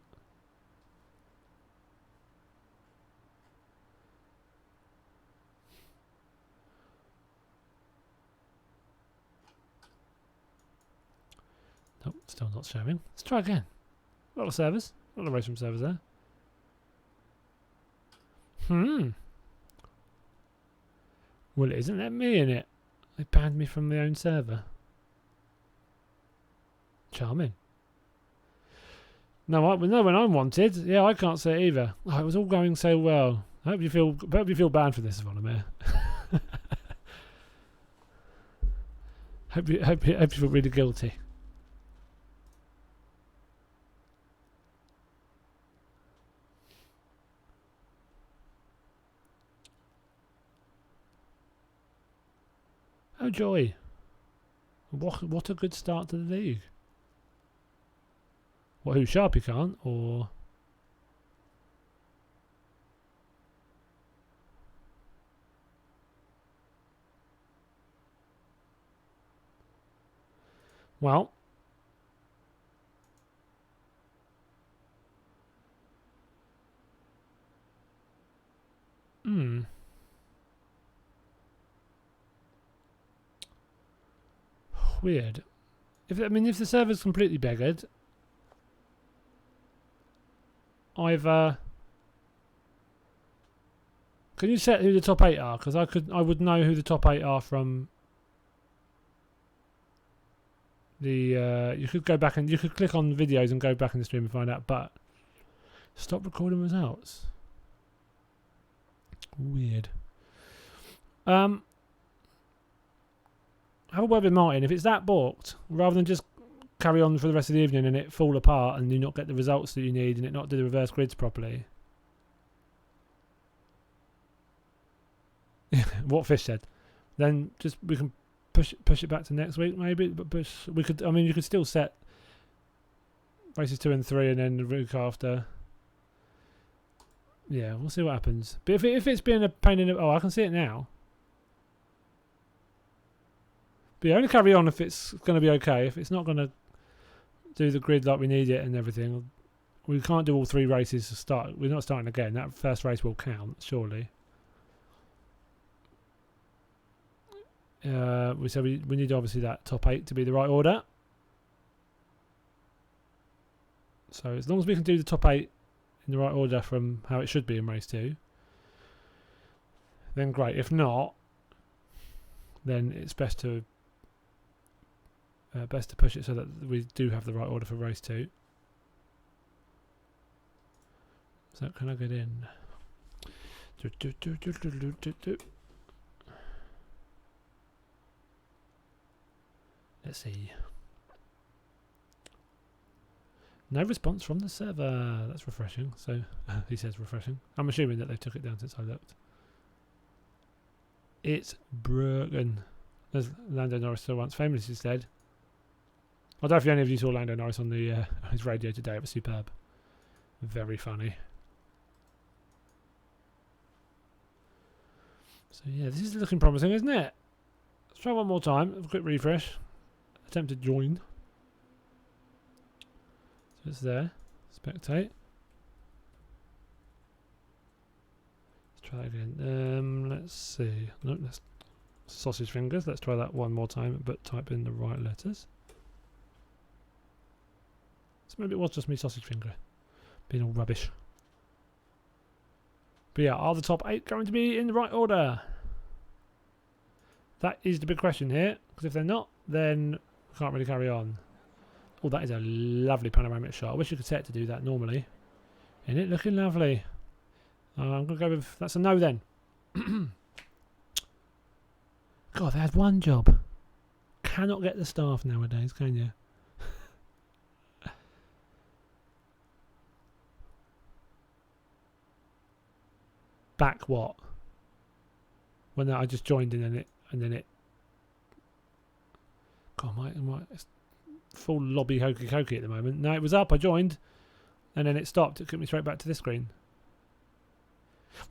Nope, still not showing. Let's try again. A lot of servers. A lot of race room servers there. Well, it isn't letting me in it. They banned me from my own server. Charming. No, no, when I'm wanted. Yeah, I can't see it either. Oh, it was all going so well. I hope you feel bad for this, Volamir. hope you feel really guilty. Oh joy! What a good start to the league. What, who, Sharpie can't, or... Well... Weird. If the server's completely beggared... Either... Can you set who the top 8 are? Because I would know who the top 8 are from the... you could go back and... You could click on videos and go back in the stream and find out, but... Stop recording results. Weird. Have a word with Martin. If it's that balked, rather than just carry on for the rest of the evening and it fall apart and you not get the results that you need and it not do the reverse grids properly. What Fish said. Then just we can push it back to next week maybe. But we could. I mean, you could still set races 2 and 3 and then the week after. Yeah, we'll see what happens. But if it's been a pain in the... Oh, I can see it now. But yeah, only carry on if it's going to be okay. If it's not going to do the grid like we need it and everything, we can't do all 3 races to start. We're not starting again. That first race will count, surely. We said we need obviously that top 8 to be the right order. So as long as we can do the top 8 in the right order from how it should be in race 2, then great. If not, then it's best to push it so that we do have the right order for race 2. So can I get in? Let's see. No response from the server. That's refreshing. So he says refreshing. I'm assuming that they took it down since I looked. It's broken. As Lando Norris still once famously said. I don't know if any of you saw Lando Norris on the his radio today. It was superb. Very funny. So yeah, this is looking promising, isn't it? Let's try one more time. Have a quick refresh. Attempt to join. So it's there. Spectate. Let's try that again. Let's see. No, that's sausage fingers. Let's try that one more time, but type in the right letters. So maybe it was just me sausage finger. Being all rubbish. But yeah, are the top 8 going to be in the right order? That is the big question here. Because if they're not, then I can't really carry on. Oh, that is a lovely panoramic shot. I wish you could set it to do that normally. Isn't it looking lovely? I'm going to go with... That's a no then. God, they had one job. Cannot get the staff nowadays, can you? Back what? When I just joined in and then it... God, it's full lobby hokey cokey at the moment. No, it was up, I joined, and then it stopped. It took me straight back to this screen.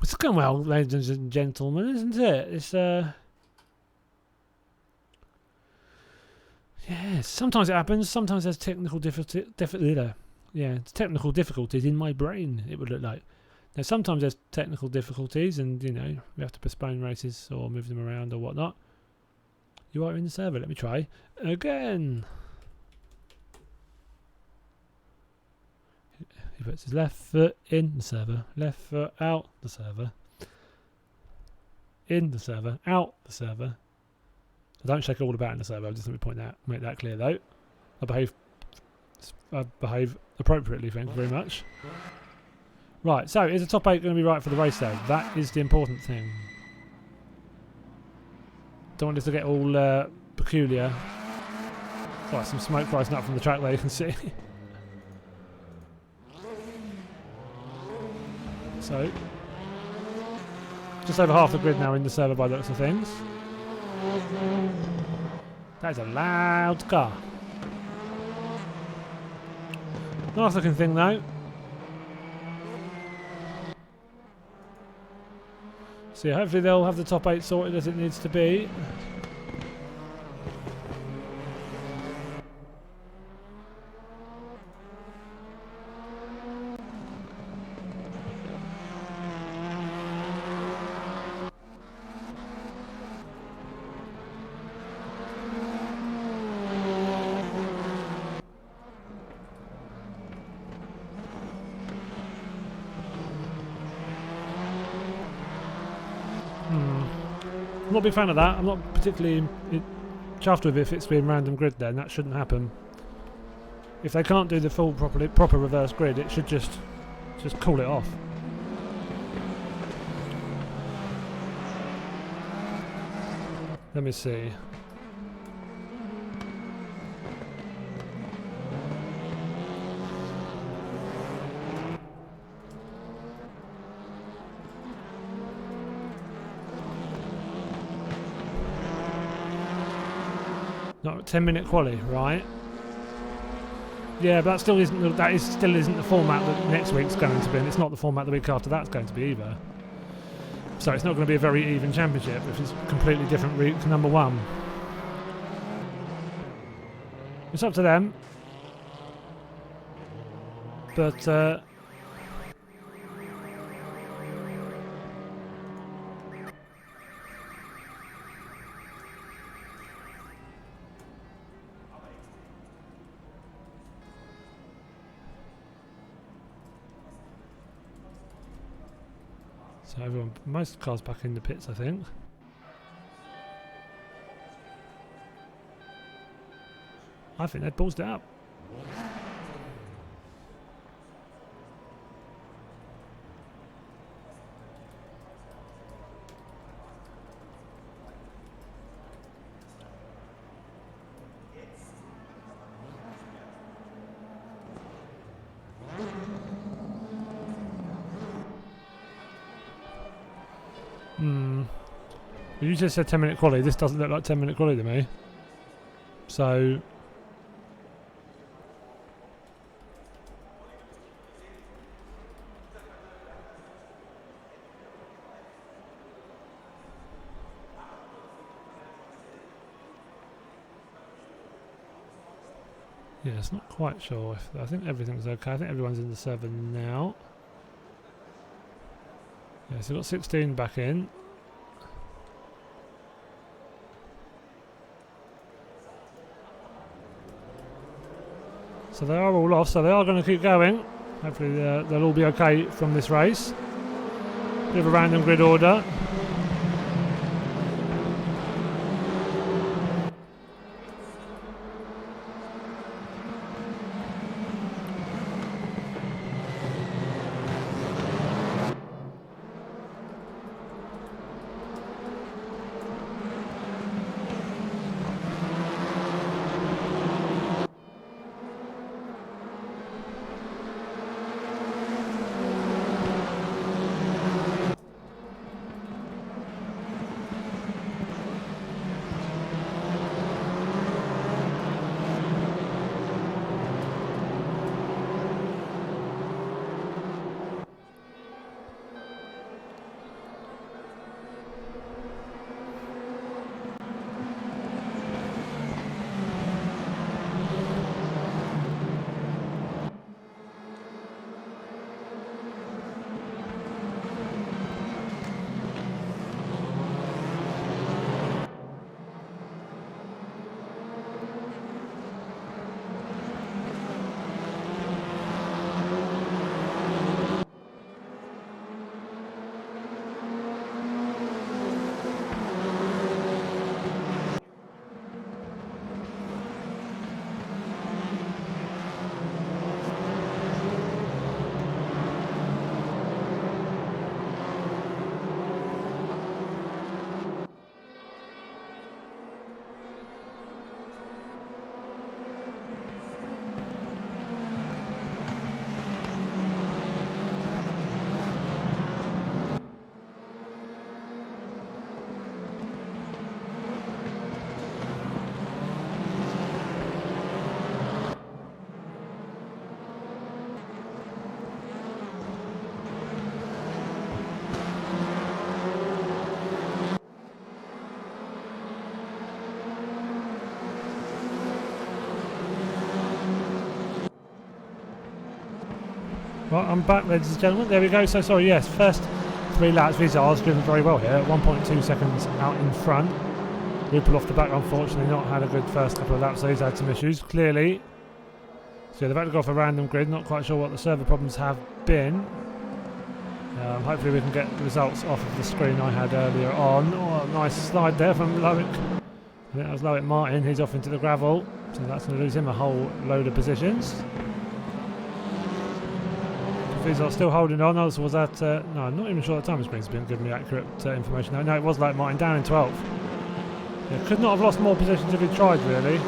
It's going well, ladies and gentlemen, isn't it? It's yeah, sometimes it happens, sometimes there's technical technical difficulties in my brain, it would look like. Now sometimes there's technical difficulties and, you know, we have to postpone races or move them around or whatnot. You are in the server, let me try again. He puts his left foot in the server, left foot out the server, in the server, out the server. I don't shake all about in the server, just let me make that clear though. I behave appropriately, thank you very much. Right, so is the top 8 going to be right for the race though? That is the important thing. Don't want this to get all peculiar. Right, some smoke rising up from the track there, you can see. So, just over half the grid now in the server by the looks of things. That is a loud car. Nice looking thing though. So yeah, hopefully they'll have the top 8 sorted as it needs to be. I'm not a big fan of that. I'm not particularly chuffed with it if it's being random grid then. That shouldn't happen. If they can't do the full proper reverse grid, it should just call it off. Let me see. Not 10-minute quali, right? Yeah, but that still isn't the format that next week's going to be, and it's not the format the week after that's going to be either. So it's not going to be a very even championship if it's a completely different route to number 1. It's up to them. But so most cars back in the pits, I think. I think they'd paused it up. You just said 10-minute quality. This doesn't look like 10-minute quality to me. So... yeah, it's not quite sure if... I think everything's okay. I think everyone's in the server now. Yeah, so we've got 16 back in. So they are all off, so they are going to keep going. Hopefully they'll all be okay from this race. Bit of a random grid order. Right, I'm back, ladies and gentlemen. There we go. So sorry, yes, first 3 laps. Vizar's driven very well here. 1.2 seconds out in front. Ripple off the back, unfortunately, not had a good first couple of laps. So he's had some issues, clearly. So they've had to go off a random grid. Not quite sure what the server problems have been. Hopefully we can get the results off of the screen I had earlier on. Oh, nice slide there from Loic. I think that was Loic Martin. He's off into the gravel. So that's going to lose him a whole load of positions. Vizar still holding on. Was that... no, I'm not even sure the time screen's been giving me accurate information. No, it was Loic Martin down in 12th. Yeah, could not have lost more positions if he tried, really.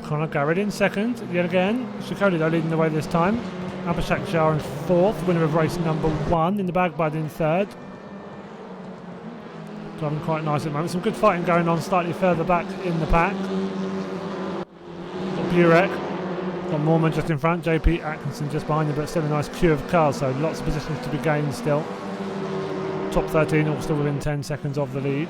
Conor Garrett in second, yet again. Shikoli though leading the way this time. Abhishek Shah in 4th, winner of race number 1. In the bag Bud in 3rd. Driving quite nice at the moment. Some good fighting going on slightly further back in the pack. Got Burek, got Mormon just in front, JP Atkinson just behind him, but still a nice queue of cars, so lots of positions to be gained still. Top 13 all still within 10 seconds of the lead.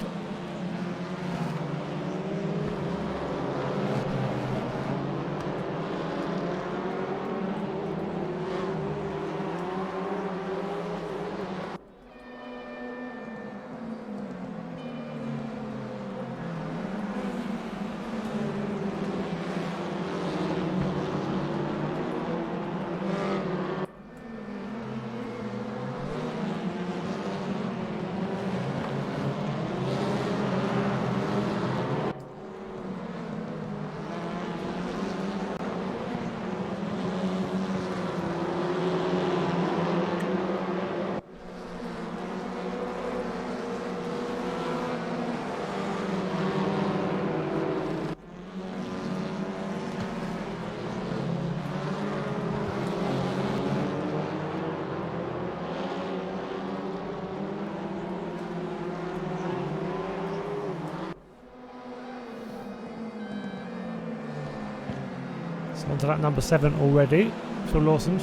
So onto that number 7 already. Phil Lawson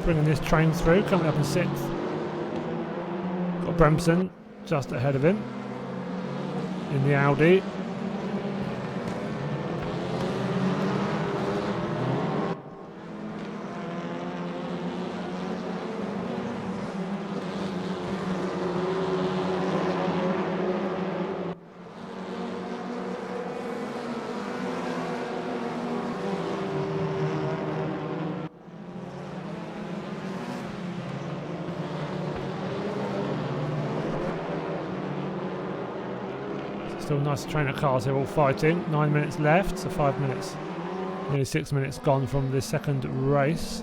bringing this train through, coming up in 6th. Got Bremson just ahead of him in the Audi. Still nice train of cars here all fighting. 9 minutes left, so 5 minutes. Nearly 6 minutes gone from the second race.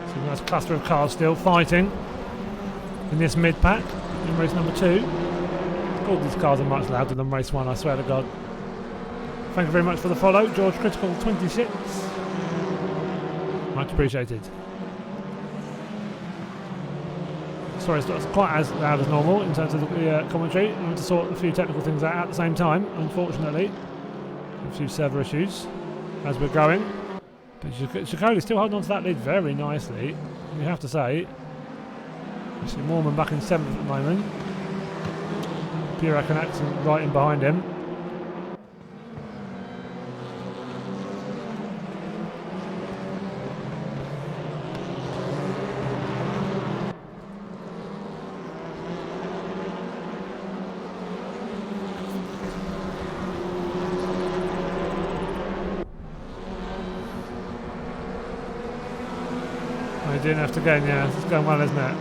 So a nice cluster of cars still fighting in this mid-pack, in race number 2. All these cars are much louder than race 1, I swear to God. Thank you very much for the follow, George Critical 26. Much appreciated. Sorry, it's not quite as loud as normal in terms of the commentary. I had to sort a few technical things out at the same time, unfortunately. A few server issues as we're going. But Chicoli's still holding on to that lead very nicely, you have to say. See Mormon back in 7th at the moment. Burak and Axon right in behind him. Oh, you didn't have to go, yeah, it's going well, isn't it?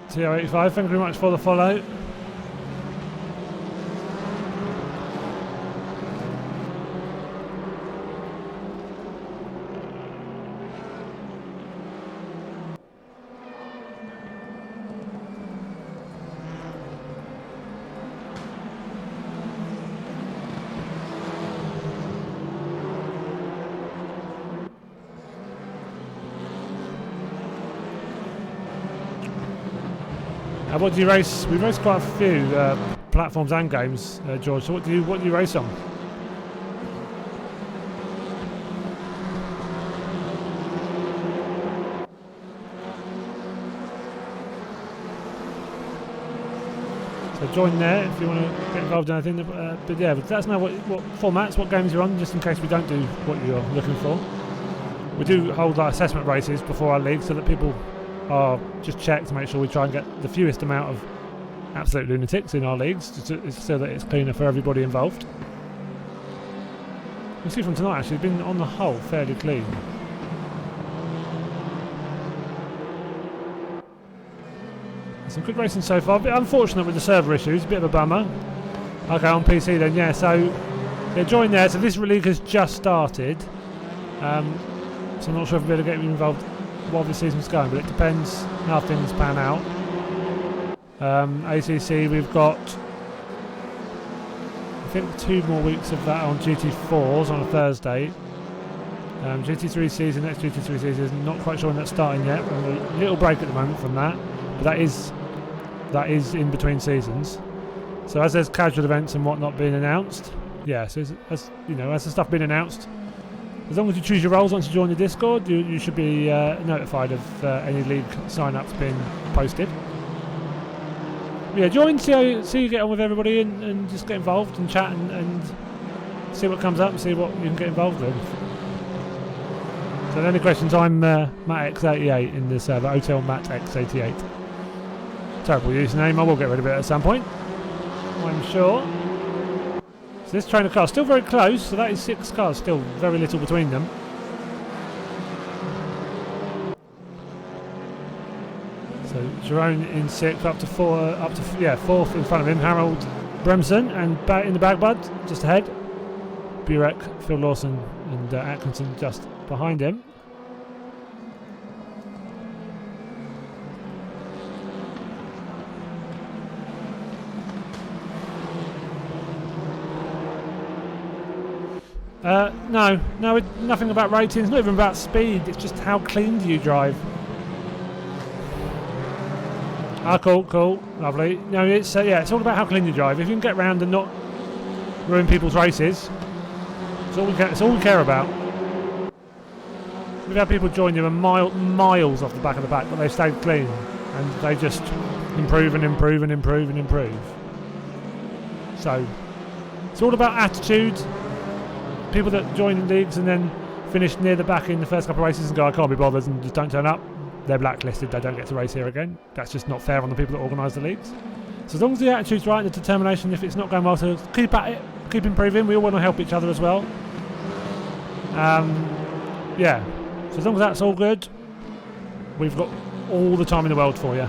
TR85, thank you very much for the follow. What do you race? We race quite a few platforms and games, George. So what do you race on? So join there if you want to get involved in anything. But yeah, let us know what formats, what games you're on, just in case we don't do what you're looking for. We do hold like assessment races before our league so that people are just checked to make sure we try and get the fewest amount of absolute lunatics in our leagues so that it's cleaner for everybody involved. You can see from tonight actually it's been on the whole fairly clean. Some good racing so far, a bit unfortunate with the server issues, a bit of a bummer. Okay, on PC then, yeah, so yeah, join there. So this league has just started, so I'm not sure if we'll be able to get involved while the season's going, but it depends how things pan out. ACC, we've got I think 2 more weeks of that on GT4s on a Thursday. GT3 season, next GT3 season, not quite sure when that's starting yet. We're on a little break at the moment from that, but that is in between seasons. So as there's casual events and whatnot being announced, yeah, so as you know, as the stuff being announced, as long as you choose your roles once you join the Discord, you should be notified of any league sign-ups being posted. But yeah, join, see you get on with everybody, and just get involved and chat and see what comes up and see what you can get involved with. So any questions, I'm MattX88 in the server, OTL MattX88. Terrible username, I will get rid of it at some point, I'm sure. So this train of cars still very close, so that is 6 cars, still very little between them. So Jerome in 6th, up to 4th in front of him, Harold Bremson, and back in the back bud, just ahead, Burek, Phil Lawson and Atkinson just behind him. No, nothing about ratings, not even about speed, it's just how clean do you drive. Ah, cool, lovely. No, it's yeah, it's all about how clean you drive. If you can get round and not ruin people's races, it's all we care about. We've had people join you miles off the back of the pack, but they've stayed clean, and they just improve and improve and improve and improve. So it's all about attitude. People that join leagues and then finish near the back in the first couple of races and go, I can't be bothered, and just don't turn up, they're blacklisted, they don't get to race here again. That's just not fair on the people that organise the leagues. So as long as the attitude's right and the determination, if it's not going well, to keep at it, keep improving. We all want to help each other as well. Yeah, so as long as that's all good, we've got all the time in the world for you.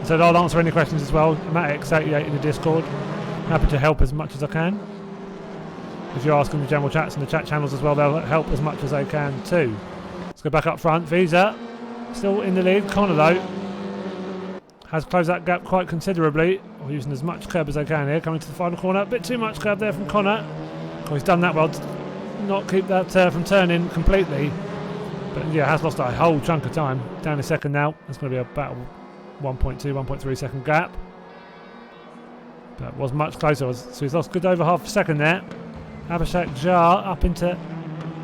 So I'll answer any questions as well. FANATEC88 in the Discord. Happy to help as much as I can. If you're asking the general chats and the chat channels as well, they'll help as much as they can too. Let's go back up front. Visa still in the lead. Connor though has closed that gap quite considerably. We're using as much curb as they can here. Coming to the final corner. A bit too much curb there from Connor. Oh, he's done that well to not keep that from turning completely. But yeah, has lost a whole chunk of time. Down a second now. It's going to be about 1.2, 1.3 second gap. That was much closer. So he's lost good over half a second there. Abhishek Jar up into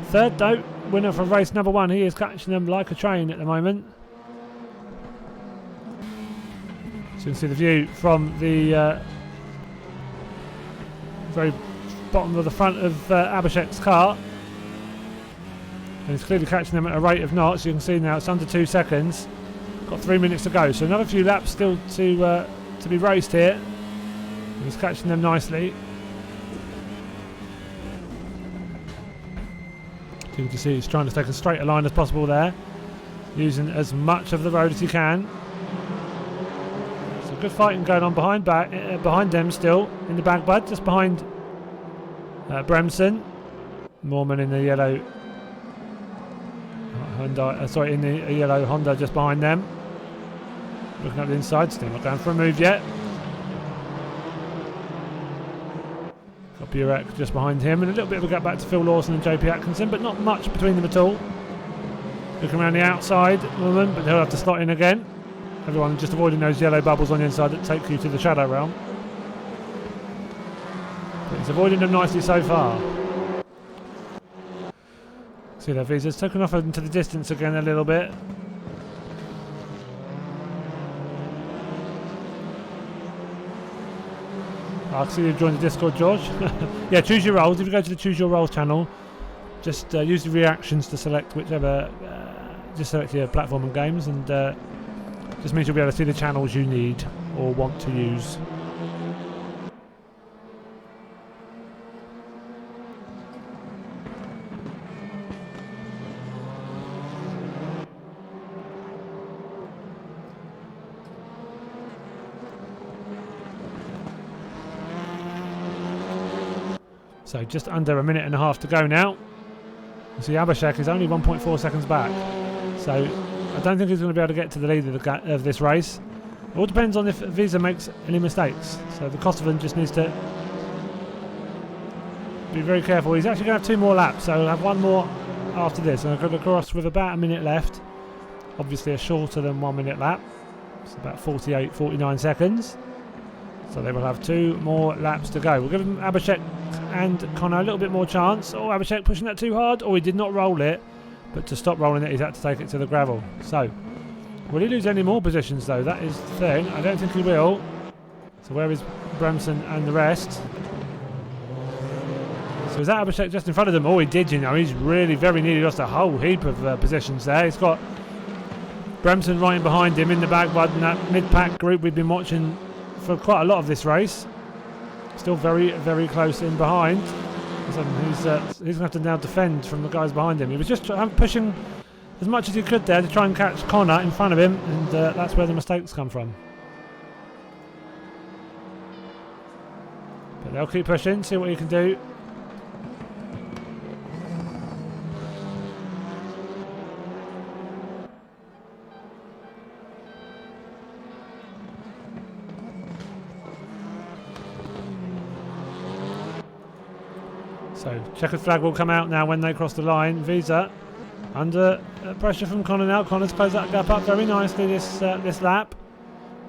third though. Winner for race number 1. He is catching them like a train at the moment. So you can see the view from the very bottom of the front of Abhishek's car. And he's clearly catching them at a rate of knots. You can see now it's under 2 seconds. Got 3 minutes to go. So another few laps still to be raced here. He's catching them nicely. You can see he's trying to take as straight a line as possible there, using as much of the road as he can. So good fighting going on behind them still in the back bud, just behind Bremson. Mormon in the yellow Honda, in the yellow Honda just behind them. Looking at the inside, still not going for a move yet. Burek just behind him, and a little bit of a gap back to Phil Lawson and JP Atkinson, but not much between them at all. Looking around the outside at the moment, but they'll have to slot in again. Everyone just avoiding those yellow bubbles on the inside that take you to the shadow realm. But he's avoiding them nicely so far. See their visas taken off into the distance again a little bit. I see you've joined the Discord, George. Yeah, choose your roles. If you go to the Choose Your Roles channel, just use the reactions to select whichever, just select your platform and games, and just means you'll be able to see the channels you need or want to use. So just under a minute and a half to go now. You see Abhishek is only 1.4 seconds back. So I don't think he's going to be able to get to the lead of this race. It all depends on if Visa makes any mistakes. So the Kosovan just needs to be very careful. He's actually going to have 2 more laps, so he'll have 1 more after this. And I'm going to cross with about a minute left. Obviously a shorter than 1 minute lap. It's about 48, 49 seconds. So they will have 2 more laps to go. We'll give him Abhishek and Connor a little bit more chance. Oh, Abhishek pushing that too hard. Oh, he did not roll it. But to stop rolling it, he's had to take it to the gravel. So, will he lose any more positions though? That is the thing. I don't think he will. So where is Bremson and the rest? So is that Abhishek just in front of them? Oh, he did, you know. He's really very nearly lost a whole heap of positions there. He's got Bremson right in behind him in the back, but in that mid-pack group we've been watching for quite a lot of this race. Still very, very close in behind. So he's going to have to now defend from the guys behind him. He was just pushing as much as he could there to try and catch Connor in front of him, and that's where the mistakes come from. But they'll keep pushing, see what he can do. So checkered flag will come out now when they cross the line. Visa under pressure from Connor now. Connor's closed that gap up very nicely this lap.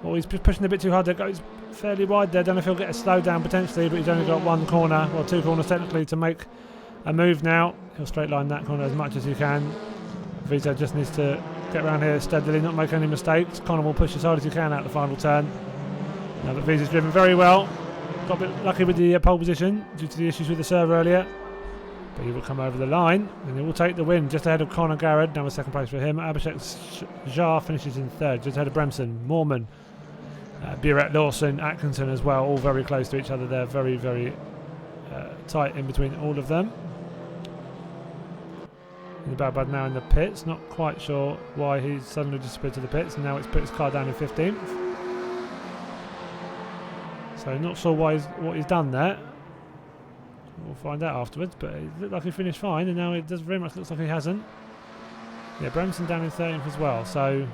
Oh, he's pushing a bit too hard there. Goes fairly wide there. Don't know if he'll get a slow down potentially, but he's only got one corner, or two corners technically, to make a move now. He'll straight line that corner as much as he can. Visa just needs to get around here steadily, not make any mistakes. Connor will push as hard as he can out the final turn. Now that Visa's driven very well. Got a bit lucky with the pole position due to the issues with the server earlier. But he will come over the line and he will take the win just ahead of Conor Garrett. Now a second place for him. Abhishek Jar finishes in third, just ahead of Bremson, Moorman, Buret, Lawson, Atkinson as well, all very close to each other there. Very, very tight in between all of them. Bad now in the pits. Not quite sure why he's suddenly disappeared to the pits, and now it's put his car down in 15th. So not sure what he's done there. We'll find out afterwards, but it looked like he finished fine, and now it does very much looks like he hasn't. Yeah, Bremson down in 13th as well, so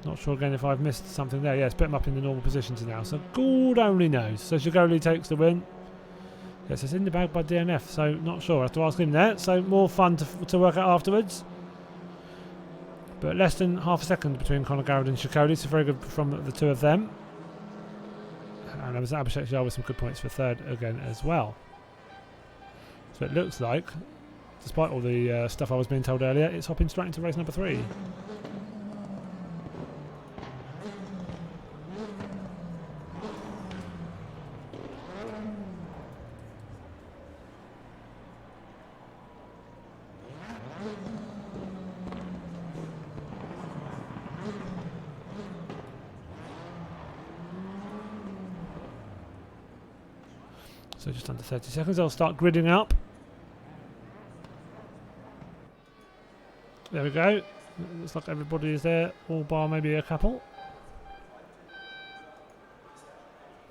not sure again if I've missed something there. Yeah, it's put him up in the normal positions now, so God only knows. So Shigoli takes the win. Yes, it's in the bag by DNF, so not sure. I have to ask him there. So more fun to work out afterwards. But less than half a second between Conor Garrett and Shikoli, so very good from the two of them. And there was Abhishek Jha with some good points for third again as well. So it looks like, despite all the stuff I was being told earlier, it's hopping straight into race number 3. So just under 30 seconds, I'll start gridding up. There we go. Looks like everybody is there, all bar maybe a couple.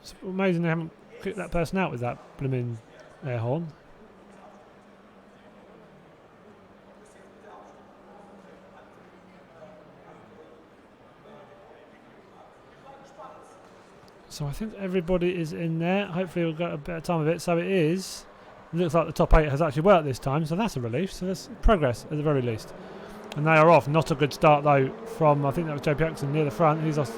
It's amazing they haven't kicked that person out with that blooming air horn. So I think everybody is in there. Hopefully we'll get a better time of it. So it is. It looks like the top 8 has actually worked this time, so that's a relief. So there's progress at the very least. And they are off. Not a good start though from, I think that was Joe Jackson near the front. He's lost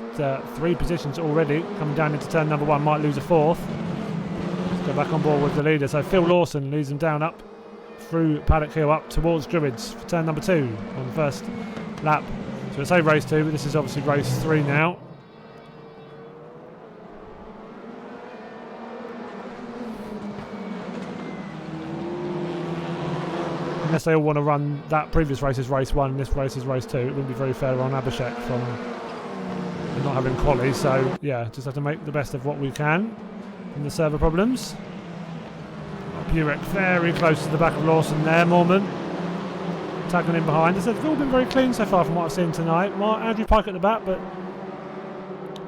3 positions already. Coming down into turn number 1, might lose a 4th. Let's go back on board with the leader. So Phil Lawson leads them down up through Paddock Hill up towards Druids for turn number 2 on the first lap. So it's race 2, but this is obviously race 3 now. Unless they all want to run that previous race as race 1 and this race is race 2, it wouldn't be very fair on Abhishek from not having quali. So yeah, just have to make the best of what we can from the server problems. Burek very close to the back of Lawson there. Moorman tagging in behind. They've all been very clean so far from what I've seen tonight. Andrew Pike at the back, but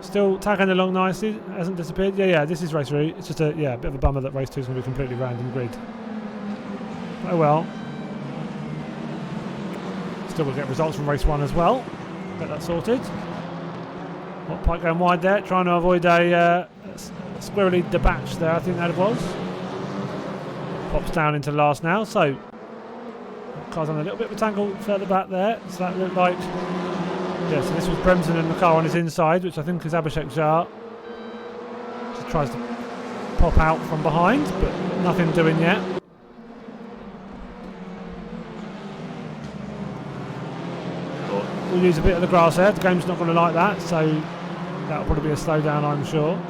still tagging along nicely. Hasn't disappeared. Yeah, this is race 3. It's just a bit of a bummer that race 2 is going to be a completely random grid. Oh well. Still we'll get results from race 1 as well. Get that sorted. Pike going wide there, trying to avoid a squirrely debauch there, I think that it was. Pops down into last now, so car's on a little bit of a tangle further back there. So that looked like, yeah, so this was Bremson and the car on his inside, which I think is Abhishek Jha. Just tries to pop out from behind, but nothing doing yet. We'll use a bit of the grass there. The game's not going to like that, so that'll probably be a slowdown, I'm sure.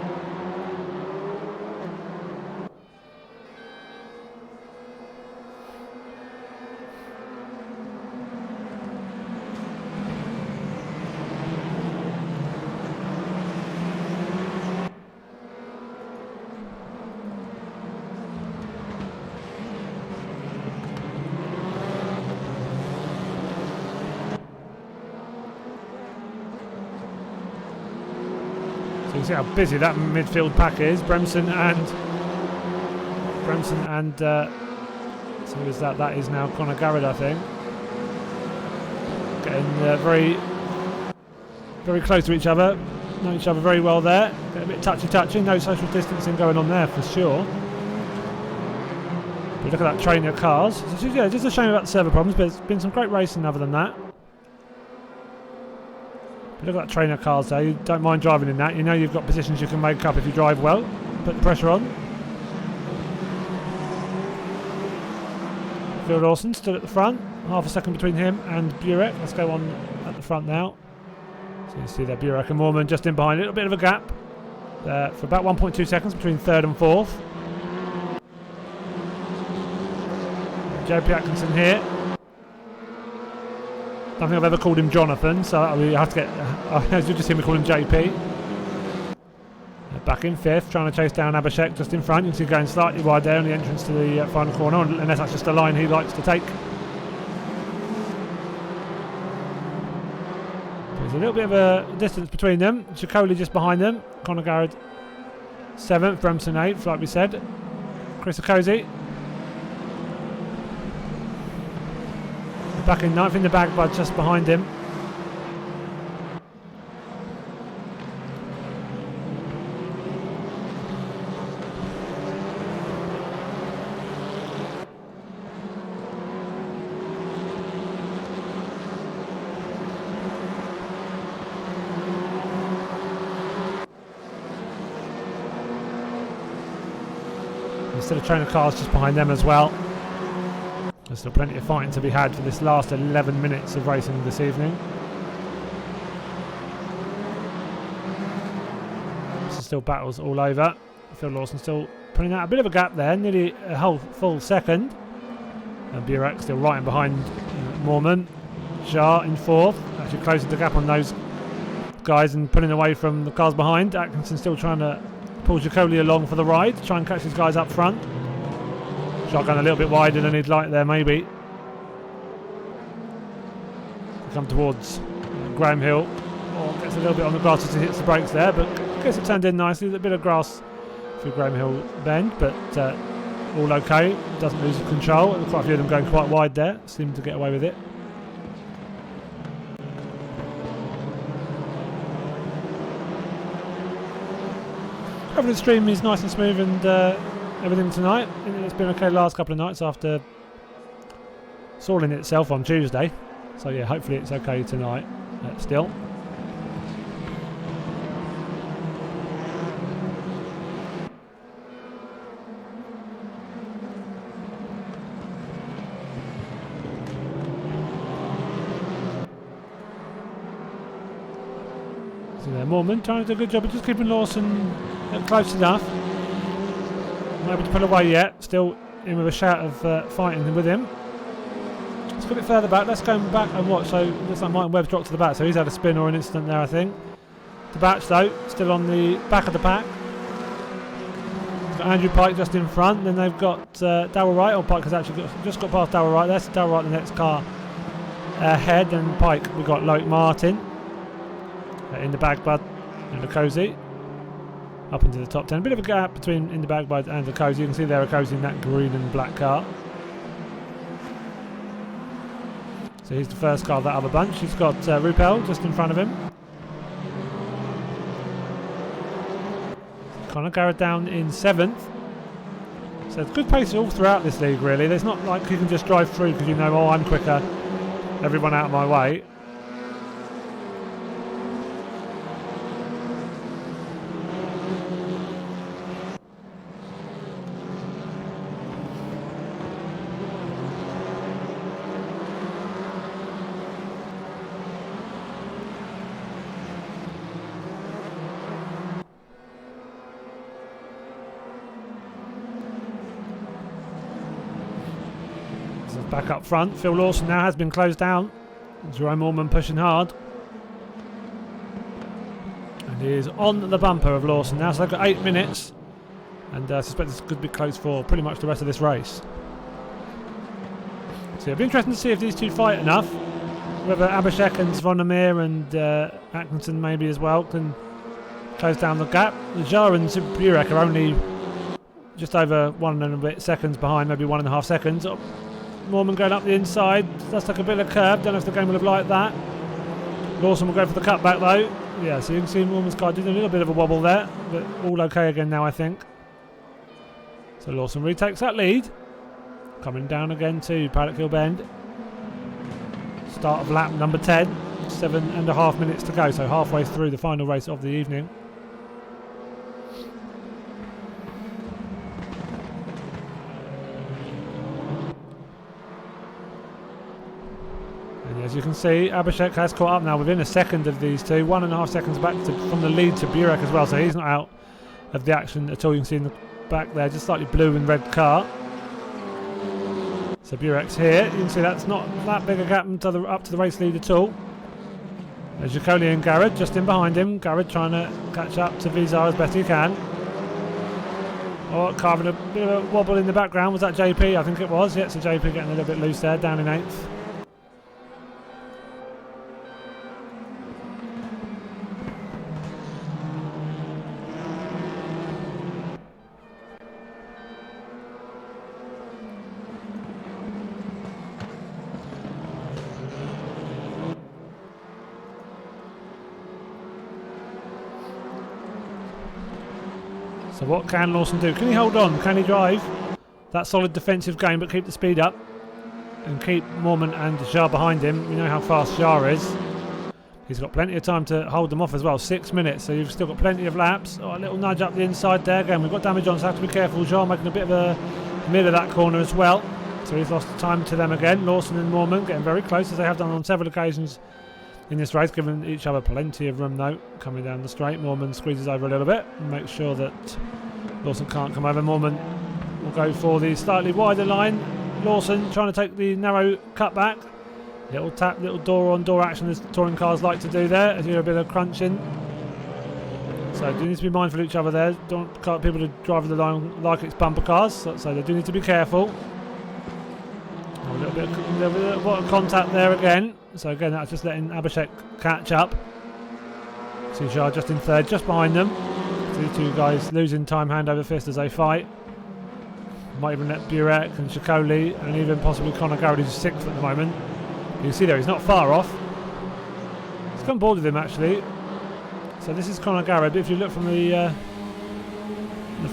So you can see how busy that midfield pack is. Bremson and so who is that? That is now Conor Garrett, I think. Getting very, very close to each other. Know each other very well there. Get a bit touchy. No social distancing going on there for sure. We look at that train of cars. Yeah, just a shame about the server problems, but it's been some great racing other than that. Look at that train of cars there. You don't mind driving in that. You know you've got positions you can make up if you drive well. Put the pressure on. Phil Lawson still at the front. Half a second between him and Burek. Let's go on at the front now. So you see there Burek and Moorman just in behind. A little bit of a gap there for about 1.2 seconds between third and fourth. JP Atkinson here. I don't think I've ever called him Jonathan, so we have to get. You'll just hear me call him JP. Back in fifth, trying to chase down Abhishek just in front. You can see going slightly wide there on the entrance to the final corner, unless that's just a line he likes to take. There's a little bit of a distance between them. Chicoli just behind them. Conor Garrett 7th, Bremson 8th, like we said. Chris Okozie back in 9th in the bag, but just behind him. There's still a train of cars just behind them as well. There's still plenty of fighting to be had for this last 11 minutes of racing this evening. This is still battles all over. Phil Lawson still putting out a bit of a gap there, nearly a whole full second. And Burek still right in behind Moorman. Shah in fourth, actually closing the gap on those guys and pulling away from the cars behind. Atkinson still trying to pull Chicoli along for the ride, try and catch these guys up front. Shotgun a little bit wider than he'd like there, maybe. Come towards Graham Hill. Oh, gets a little bit on the grass as he hits the brakes there, but gets it turned in nicely. A bit of grass through Graham Hill bend, but all okay. Doesn't lose control. Quite a few of them going quite wide there. Seem to get away with it. Over the stream is nice and smooth and everything tonight. It's been okay the last couple of nights after soiling itself on Tuesday. So yeah, hopefully it's okay tonight still. So there, Moorman trying to do a good job of just keeping Lawson close enough. Not able to pull away yet. Still in with a shout of fighting with him. Let's put it further back. Let's go back and watch. So it looks like Martin Webb's dropped to the back. So he's had a spin or an incident there, I think. The batch though, still on the back of the pack. Got Andrew Pike just in front. Then they've got Darryl Wright. Or Pike has actually just got past Darryl Wright. That's Darryl Wright, the next car ahead. And Pike, we've got Loic Martin in the bag, bud, and Okozie up into the top 10. A bit of a gap between in the bag, bud, and Okozie. You can see there Okozie in that green and black car. So he's the first car of that other bunch. He's got Rupel just in front of him. Conor Garrett down in 7th. So it's good pace all throughout this league, really. There's not like you can just drive through because you know, oh, I'm quicker, everyone out of my way. Back up front, Phil Lawson now has been closed down. Jerome Moorman pushing hard. And he is on the bumper of Lawson now, so they've got 8 minutes. And I suspect this could be close for pretty much the rest of this race. So it'll be interesting to see if these two fight enough. Whether Abhishek and Zvonimir and Atkinson maybe as well can close down the gap. Jar and Burek are only just over 1 and a bit seconds behind, maybe 1.5 seconds. Moorman going up the inside. That's like a bit of a curve. Don't know if the game will have liked that. Lawson will go for the cutback though. Yeah, so you can see Moorman's car did a little bit of a wobble there, but all okay again now, I think. So Lawson retakes that lead. coming down again to Paddock Hill Bend. Start of lap number 10. 7.5 minutes to go, so halfway through the final race of the evening. And as you can see, Abhishek has caught up now within a second of these two. 1.5 seconds back from the lead to Burek as well, so he's not out of the action at all. You can see in the back there, just slightly blue and red car. So Burek's here. You can see that's not that big a gap up to the race lead at all. There's Jacoli and Garrett just in behind him. Garrett trying to catch up to Vizar as best he can. Oh, carving a bit of a wobble in the background. Was that JP? I think it was. Yeah, so JP getting a little bit loose there, down in 8th. So what can Lawson do? Can he hold on? Can he drive that solid defensive game but keep the speed up and keep Mormon and Jar behind him? We know how fast Jar is. He's got plenty of time to hold them off as well. 6 minutes, so you've still got plenty of laps. Oh, a little nudge up the inside there. Again, we've got damage on, so have to be careful. Jar making a bit of a middle of that corner as well. So he's lost time to them again. Lawson and Mormon getting very close, as they have done on several occasions in this race, giving each other plenty of room though. Coming down the straight, Mormon squeezes over a little bit and makes sure that Lawson can't come over. Mormon will go for the slightly wider line. Lawson trying to take the narrow cut back. Little tap, little door on door action as touring cars like to do there, as you hear a bit of crunching. So do need to be mindful of each other there. Don't want people to drive the line like it's bumper cars, so they do need to be careful. A little bit of contact there again. So again, that's just letting Abhishek catch up. Sujar just in 3rd, just behind them. So the two guys losing time hand over fist as they fight. Might even let Burek and Shakoli and even possibly Conor Garrett, who's 6th at the moment. You can see there, he's not far off. He's come board with him actually. So this is Conor Garrett. If you look from the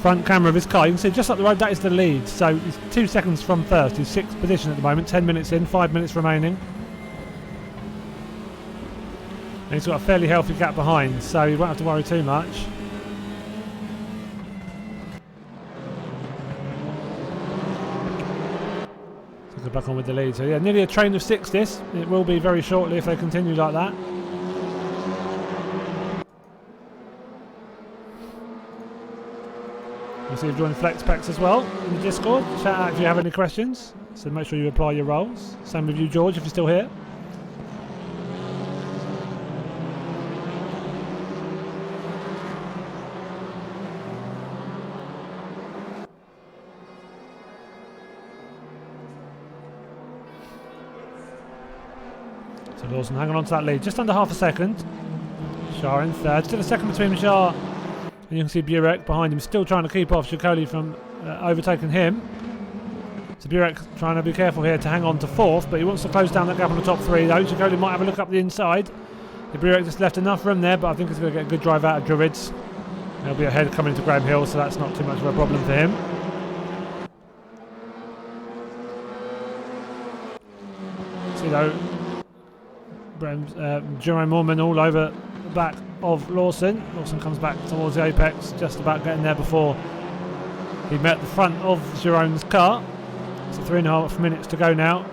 front camera of his car, you can see just up the road, that is the lead. So he's 2 seconds from first. He's 6th position at the moment, 10 minutes in, 5 minutes remaining. And he's got a fairly healthy gap behind, so you won't have to worry too much. So go back on with the lead. So yeah, nearly a train of 6 this. It will be very shortly if they continue like that. You'll see you've joined Flex Packs as well in the Discord. Shout out if you have any questions. So make sure you apply your roles. Same with you, George, if you're still here. So Lawson hanging on to that lead, just under half a second. Shah in 3rd, still a second between Shah and you can see Burek behind him, still trying to keep off Shakoli from overtaking him. So Burek trying to be careful here to hang on to 4th, but he wants to close down that gap on the top 3 though. Shakoli might have a look up the inside. Burek just left enough room there, but I think he's going to get a good drive out of Druids. He'll be ahead coming to Graham Hill, so that's not too much of a problem for him. See though, Jerome Mormon all over the back of Lawson. Lawson comes back towards the apex, just about getting there before he met the front of Jerome's car. So 3.5 minutes to go now.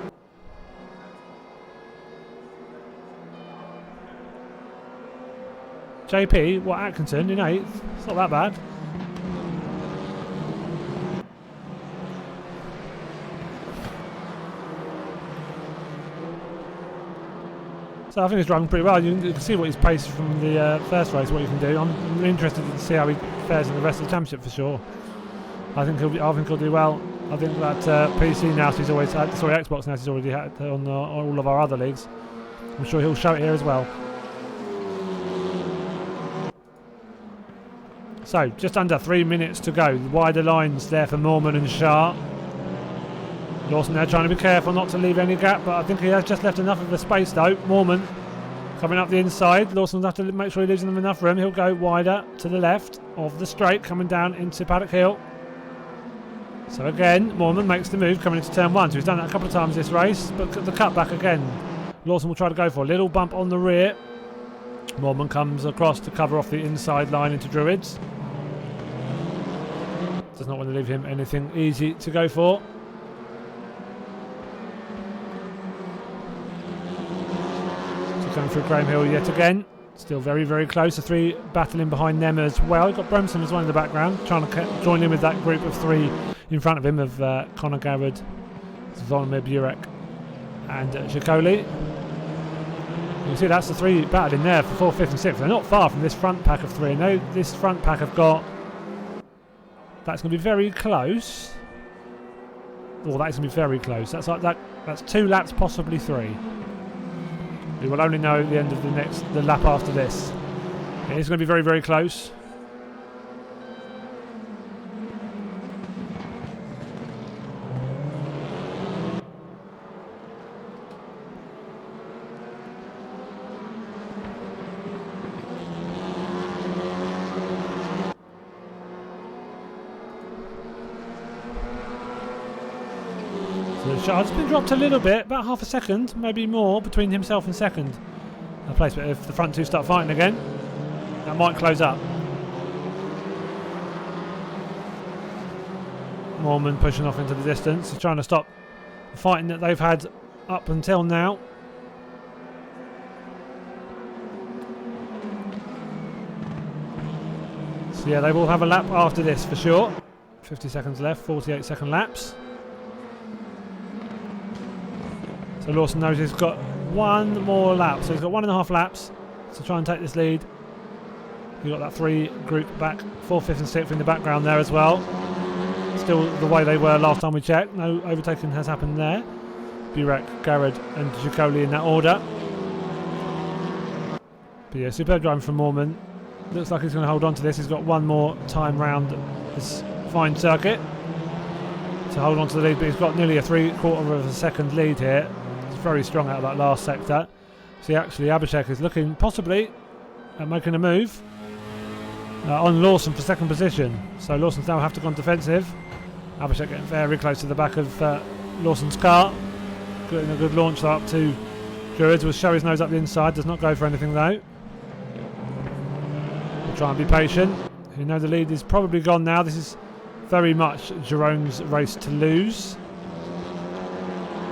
JP, what, Atkinson in 8th? It's not that bad. So I think he's driving pretty well. You can see what he's paced from the first race, what he can do. I'm really interested to see how he fares in the rest of the championship for sure. I think he'll do well. I think that PC now, he's always had, sorry, Xbox now, he's already had on all of our other leagues. I'm sure he'll show it here as well. So just under 3 minutes to go. The wider lines there for Mormon and Shah. Lawson there trying to be careful not to leave any gap, but I think he has just left enough of the space though. Mormon coming up the inside. Lawson will have to make sure he leaves them enough room. He'll go wider to the left of the straight, coming down into Paddock Hill. So again, Moorman makes the move coming into turn 1. So he's done that a couple of times this race, but the cutback again, Lawson will try to go for a little bump on the rear. Moorman comes across to cover off the inside line into Druids. Does not want to leave him anything easy to go for. So coming through Graham Hill yet again. Still very, very close. The 3 battling behind them as well. You've got Bremson as well in the background, trying to join in with that group of 3 in front of him of Conor Garrett, Zvonimir Burek and Jacoli. You can see that's the 3 battling there for 4th, 5th and 6th. They're not far from this front pack of 3. No, this front pack have got... That's going to be very close. Well, that is going to be very close. That's like that. That's 2 laps, possibly 3. We will only know at the end of the lap after this. It is going to be very, very close. So the charge's been dropped a little bit, about half a second, maybe more, between himself and second place. But if the front 2 start fighting again, that might close up. Moorman pushing off into the distance. He's trying to stop the fighting that they've had up until now. So yeah, they will have a lap after this for sure. 50 seconds left, 48-second laps. So Lawson knows he's got 1 more lap. So he's got 1.5 laps to try and take this lead. You've got that 3 group back, 4th, 5th and 6th in the background there as well. Still the way they were last time we checked. No overtaking has happened there. Burek, Garrett and Jacoli in that order. But yeah, superb driving from Moorman. Looks like he's going to hold on to this. He's got 1 more time round this fine circuit to hold on to the lead, but he's got nearly a 3/4 of a second lead here. He's very strong out of that last sector. See, actually Abhishek is looking possibly at making a move on Lawson for 2nd position. So Lawson's now have to go on defensive. Abhishek getting very close to the back of Lawson's car. Getting a good launch up to Druids. Will show his nose up the inside. Does not go for anything though. We'll try and be patient. You know the lead is probably gone now. This is very much Jerome's race to lose.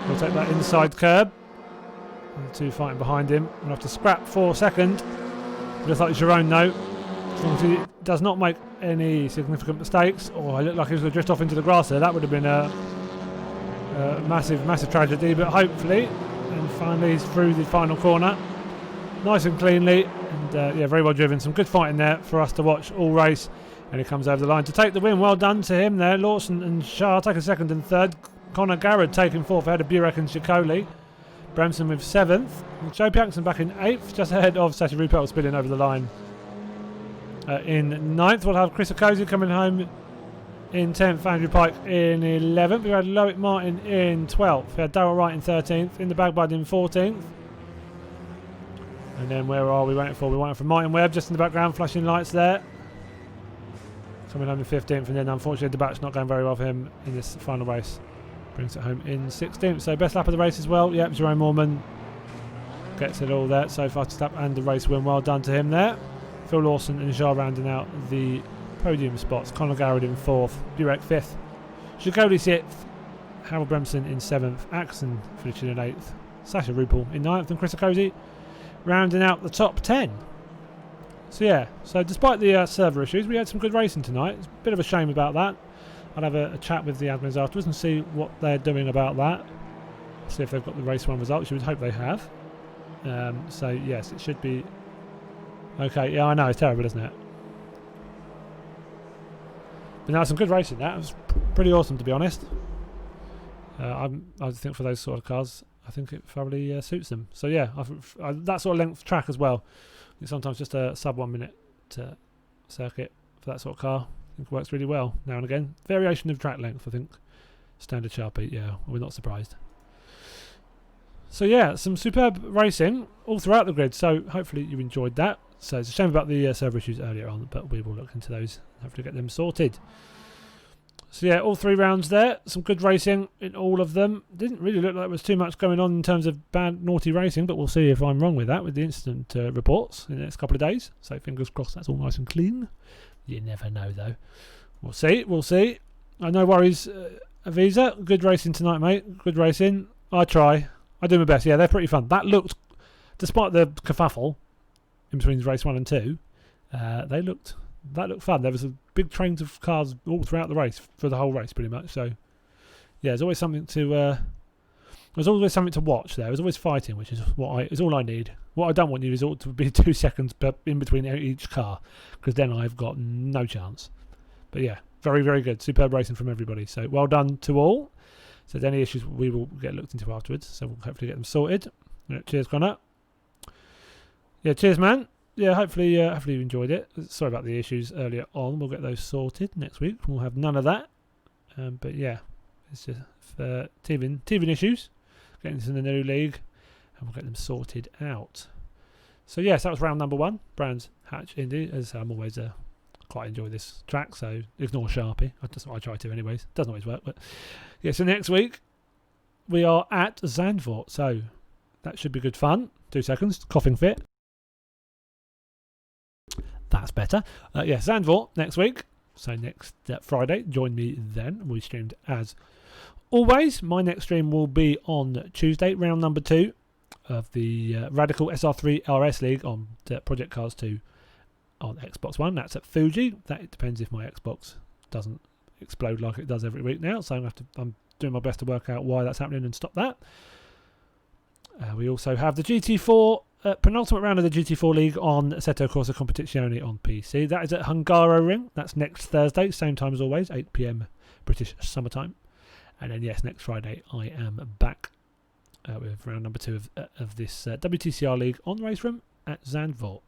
He'll take that inside curb. And 2 fighting behind him. We'll have to scrap for 2nd. Just like Jerome though. As long as he does not make any significant mistakes. Oh, I looked like he was going to drift off into the grass there. That would have been a massive, massive tragedy. But hopefully, and finally he's through the final corner. Nice and cleanly. And yeah, very well driven. Some good fighting there for us to watch all race. And he comes over the line to take the win. Well done to him there. Lawson and Shah taking 2nd and 3rd. Conor Garrett taking 4th ahead of Burek and Jacoli. Bremson with 7th. And Joe Piankson back in 8th, just ahead of Sashi Rupel spilling over the line. In 9th, we'll have Chris Okozie coming home in 10th. Andrew Pike in 11th. We had Loic Martin in 12th. We had Darrell Wright in 13th. In the Bagbud in 14th. And then where are we waiting for? We're waiting for Martin Webb just in the background, flashing lights there. Coming home in 15th, and then unfortunately the batch not going very well for him in this final race. Brings it home in 16th. So best lap of the race as well. Yep, Jerome Moorman gets it all there. So fastest lap and the race win. Well done to him there. Phil Lawson and Jar rounding out the podium spots. Conor Garrett in 4th. Burek 5th. Jacoli 6th. Harold Bremson in 7th. Axon finishing in 8th. Sasha Rupel in 9th. And Chris Okozie rounding out the top 10. So yeah, so despite the server issues, we had some good racing tonight. It's a bit of a shame about that. I'll have a chat with the admins afterwards and see what they're doing about that. See if they've got the race 1 results. You would hope they have. So yes, it should be okay. Yeah, I know, it's terrible, isn't it? But now some good racing. That was pretty awesome, to be honest. I think for those sort of cars, I think it thoroughly suits them. So yeah, that sort of length track as well. Sometimes just a sub 1 minute circuit for that sort of car. I think it works really well now and again. Variation of track length, I think. Standard Sharpie, yeah, we're not surprised. So yeah, some superb racing all throughout the grid. So hopefully you enjoyed that. So it's a shame about the server issues earlier on, but we will look into those and hopefully get them sorted. So yeah, all 3 rounds there. Some good racing in all of them. Didn't really look like there was too much going on in terms of bad, naughty racing, but we'll see if I'm wrong with that with the incident reports in the next couple of days. So fingers crossed that's all nice and clean. You never know though. We'll see. We'll see. No worries, Avisa. Good racing tonight, mate. Good racing. I try. I do my best. Yeah, they're pretty fun. That looked, despite the kerfuffle in between race 1 and 2, that looked fun. There was a big trains of cars all throughout the race for the whole race, pretty much. So yeah, there's always something to watch there. There's always fighting, which is is all I need. What I don't want you is all to be 2 seconds in between each car, because then I've got no chance. But yeah, very, very good. Superb racing from everybody. So well done to all. So if there's any issues, we will get looked into afterwards. So we'll hopefully get them sorted. Yeah, cheers, Connor. Yeah, cheers, man. Yeah, hopefully you enjoyed it. Sorry about the issues earlier on. We'll get those sorted next week. We'll have none of that. But yeah, it's just teething issues. Getting into the new league, and we'll get them sorted out. So yes, that was round number 1. Brands Hatch Indy. As I'm always quite enjoy this track, so ignore Sharpie. That's what I try to anyways. Doesn't always work, but yeah. So next week we are at Zandvoort, so that should be good fun. 2 seconds, coughing fit. That's better. Yeah, Zandvoort next week. So next Friday, join me then. We streamed as always. My next stream will be on Tuesday, round number 2 of the Radical SR3 RS League on Project Cars 2 on Xbox One. That's at Fuji. That depends if my Xbox doesn't explode like it does every week now. So I'm doing my best to work out why that's happening and stop that. We also have the GT4 penultimate round of the GT4 League on Assetto Corsa Competizione on PC. That is at Hungaroring. That's next Thursday, same time as always, 8 PM British summertime. And then yes, next Friday I am back with round number 2 of this WTCR League on Race Room at Zandvoort.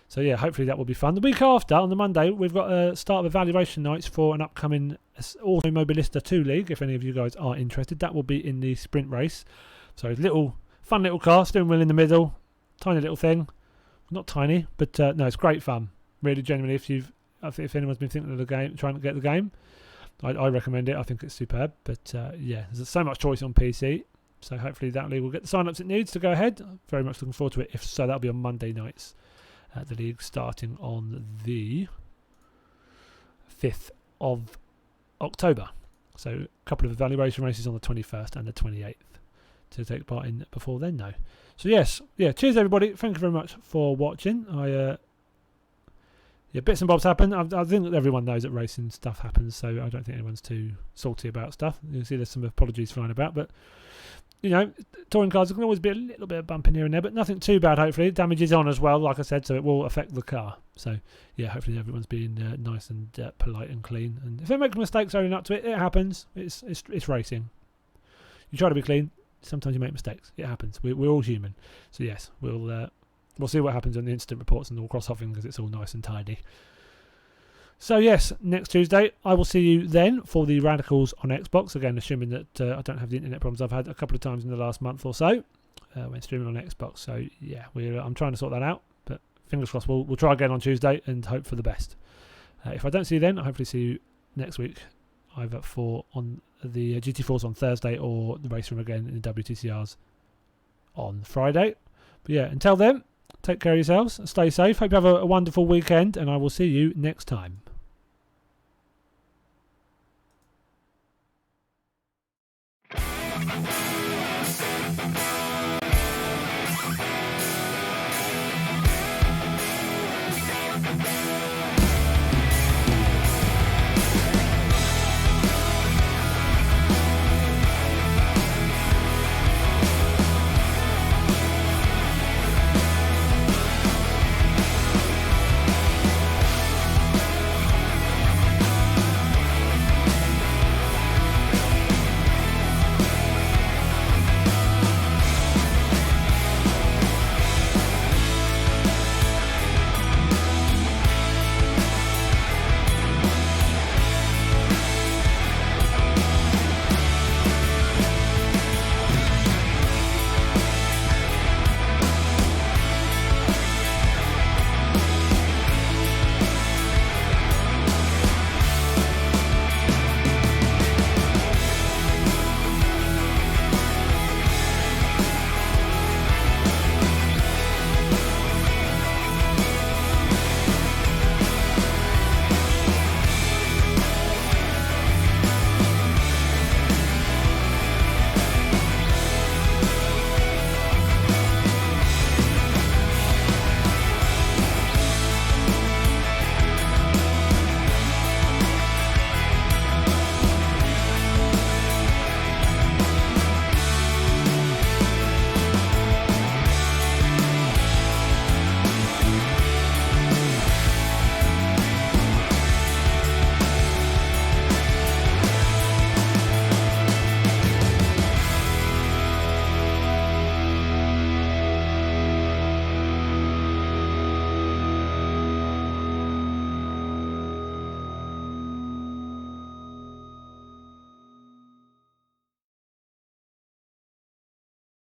So yeah, hopefully that will be fun. The week after, on the Monday, we've got a start of evaluation nights for an upcoming Automobilista 2 League, if any of you guys are interested. That will be in the sprint race. So fun little car, steering wheel in the middle, tiny little thing. Not tiny, but no, it's great fun. Really, genuinely, if anyone's been thinking of the game, trying to get the game, I recommend it. I think it's superb. But yeah, there's so much choice on PC. So hopefully that league will get the sign-ups it needs to go ahead. Very much looking forward to it. If so, that'll be on Monday nights. The league starting on the 5th of October. So a couple of evaluation races on the 21st and the 28th to take part in before then, though. So yes, yeah, cheers everybody. Thank you very much for watching. Yeah, bits and bobs happen. I think that everyone knows that racing stuff happens, so I don't think anyone's too salty about stuff. You'll see there's some apologies flying about, but you know, touring cars can always be a little bit of bumping here and there, but nothing too bad, hopefully. Damage is on as well, like I said, so it will affect the car. So, yeah, hopefully everyone's being nice and polite and clean. And if they make mistakes owning up to it, it happens. It's racing. You try to be clean. Sometimes you make mistakes. It happens. We're all human. So, yes, we'll see what happens on the incident reports, and we'll cross off because it's all nice and tidy. So yes, next Tuesday I will see you then for the Radicals on Xbox. Again, assuming that I don't have the internet problems I've had a couple of times in the last month or so when streaming on Xbox. So yeah, I'm trying to sort that out. But fingers crossed, we'll try again on Tuesday and hope for the best. If I don't see you then, I'll hopefully see you next week, either on the GT4s on Thursday or the race room again in the WTCRs on Friday. But yeah, until then, take care of yourselves, stay safe. Hope you have a wonderful weekend, and I will see you next time.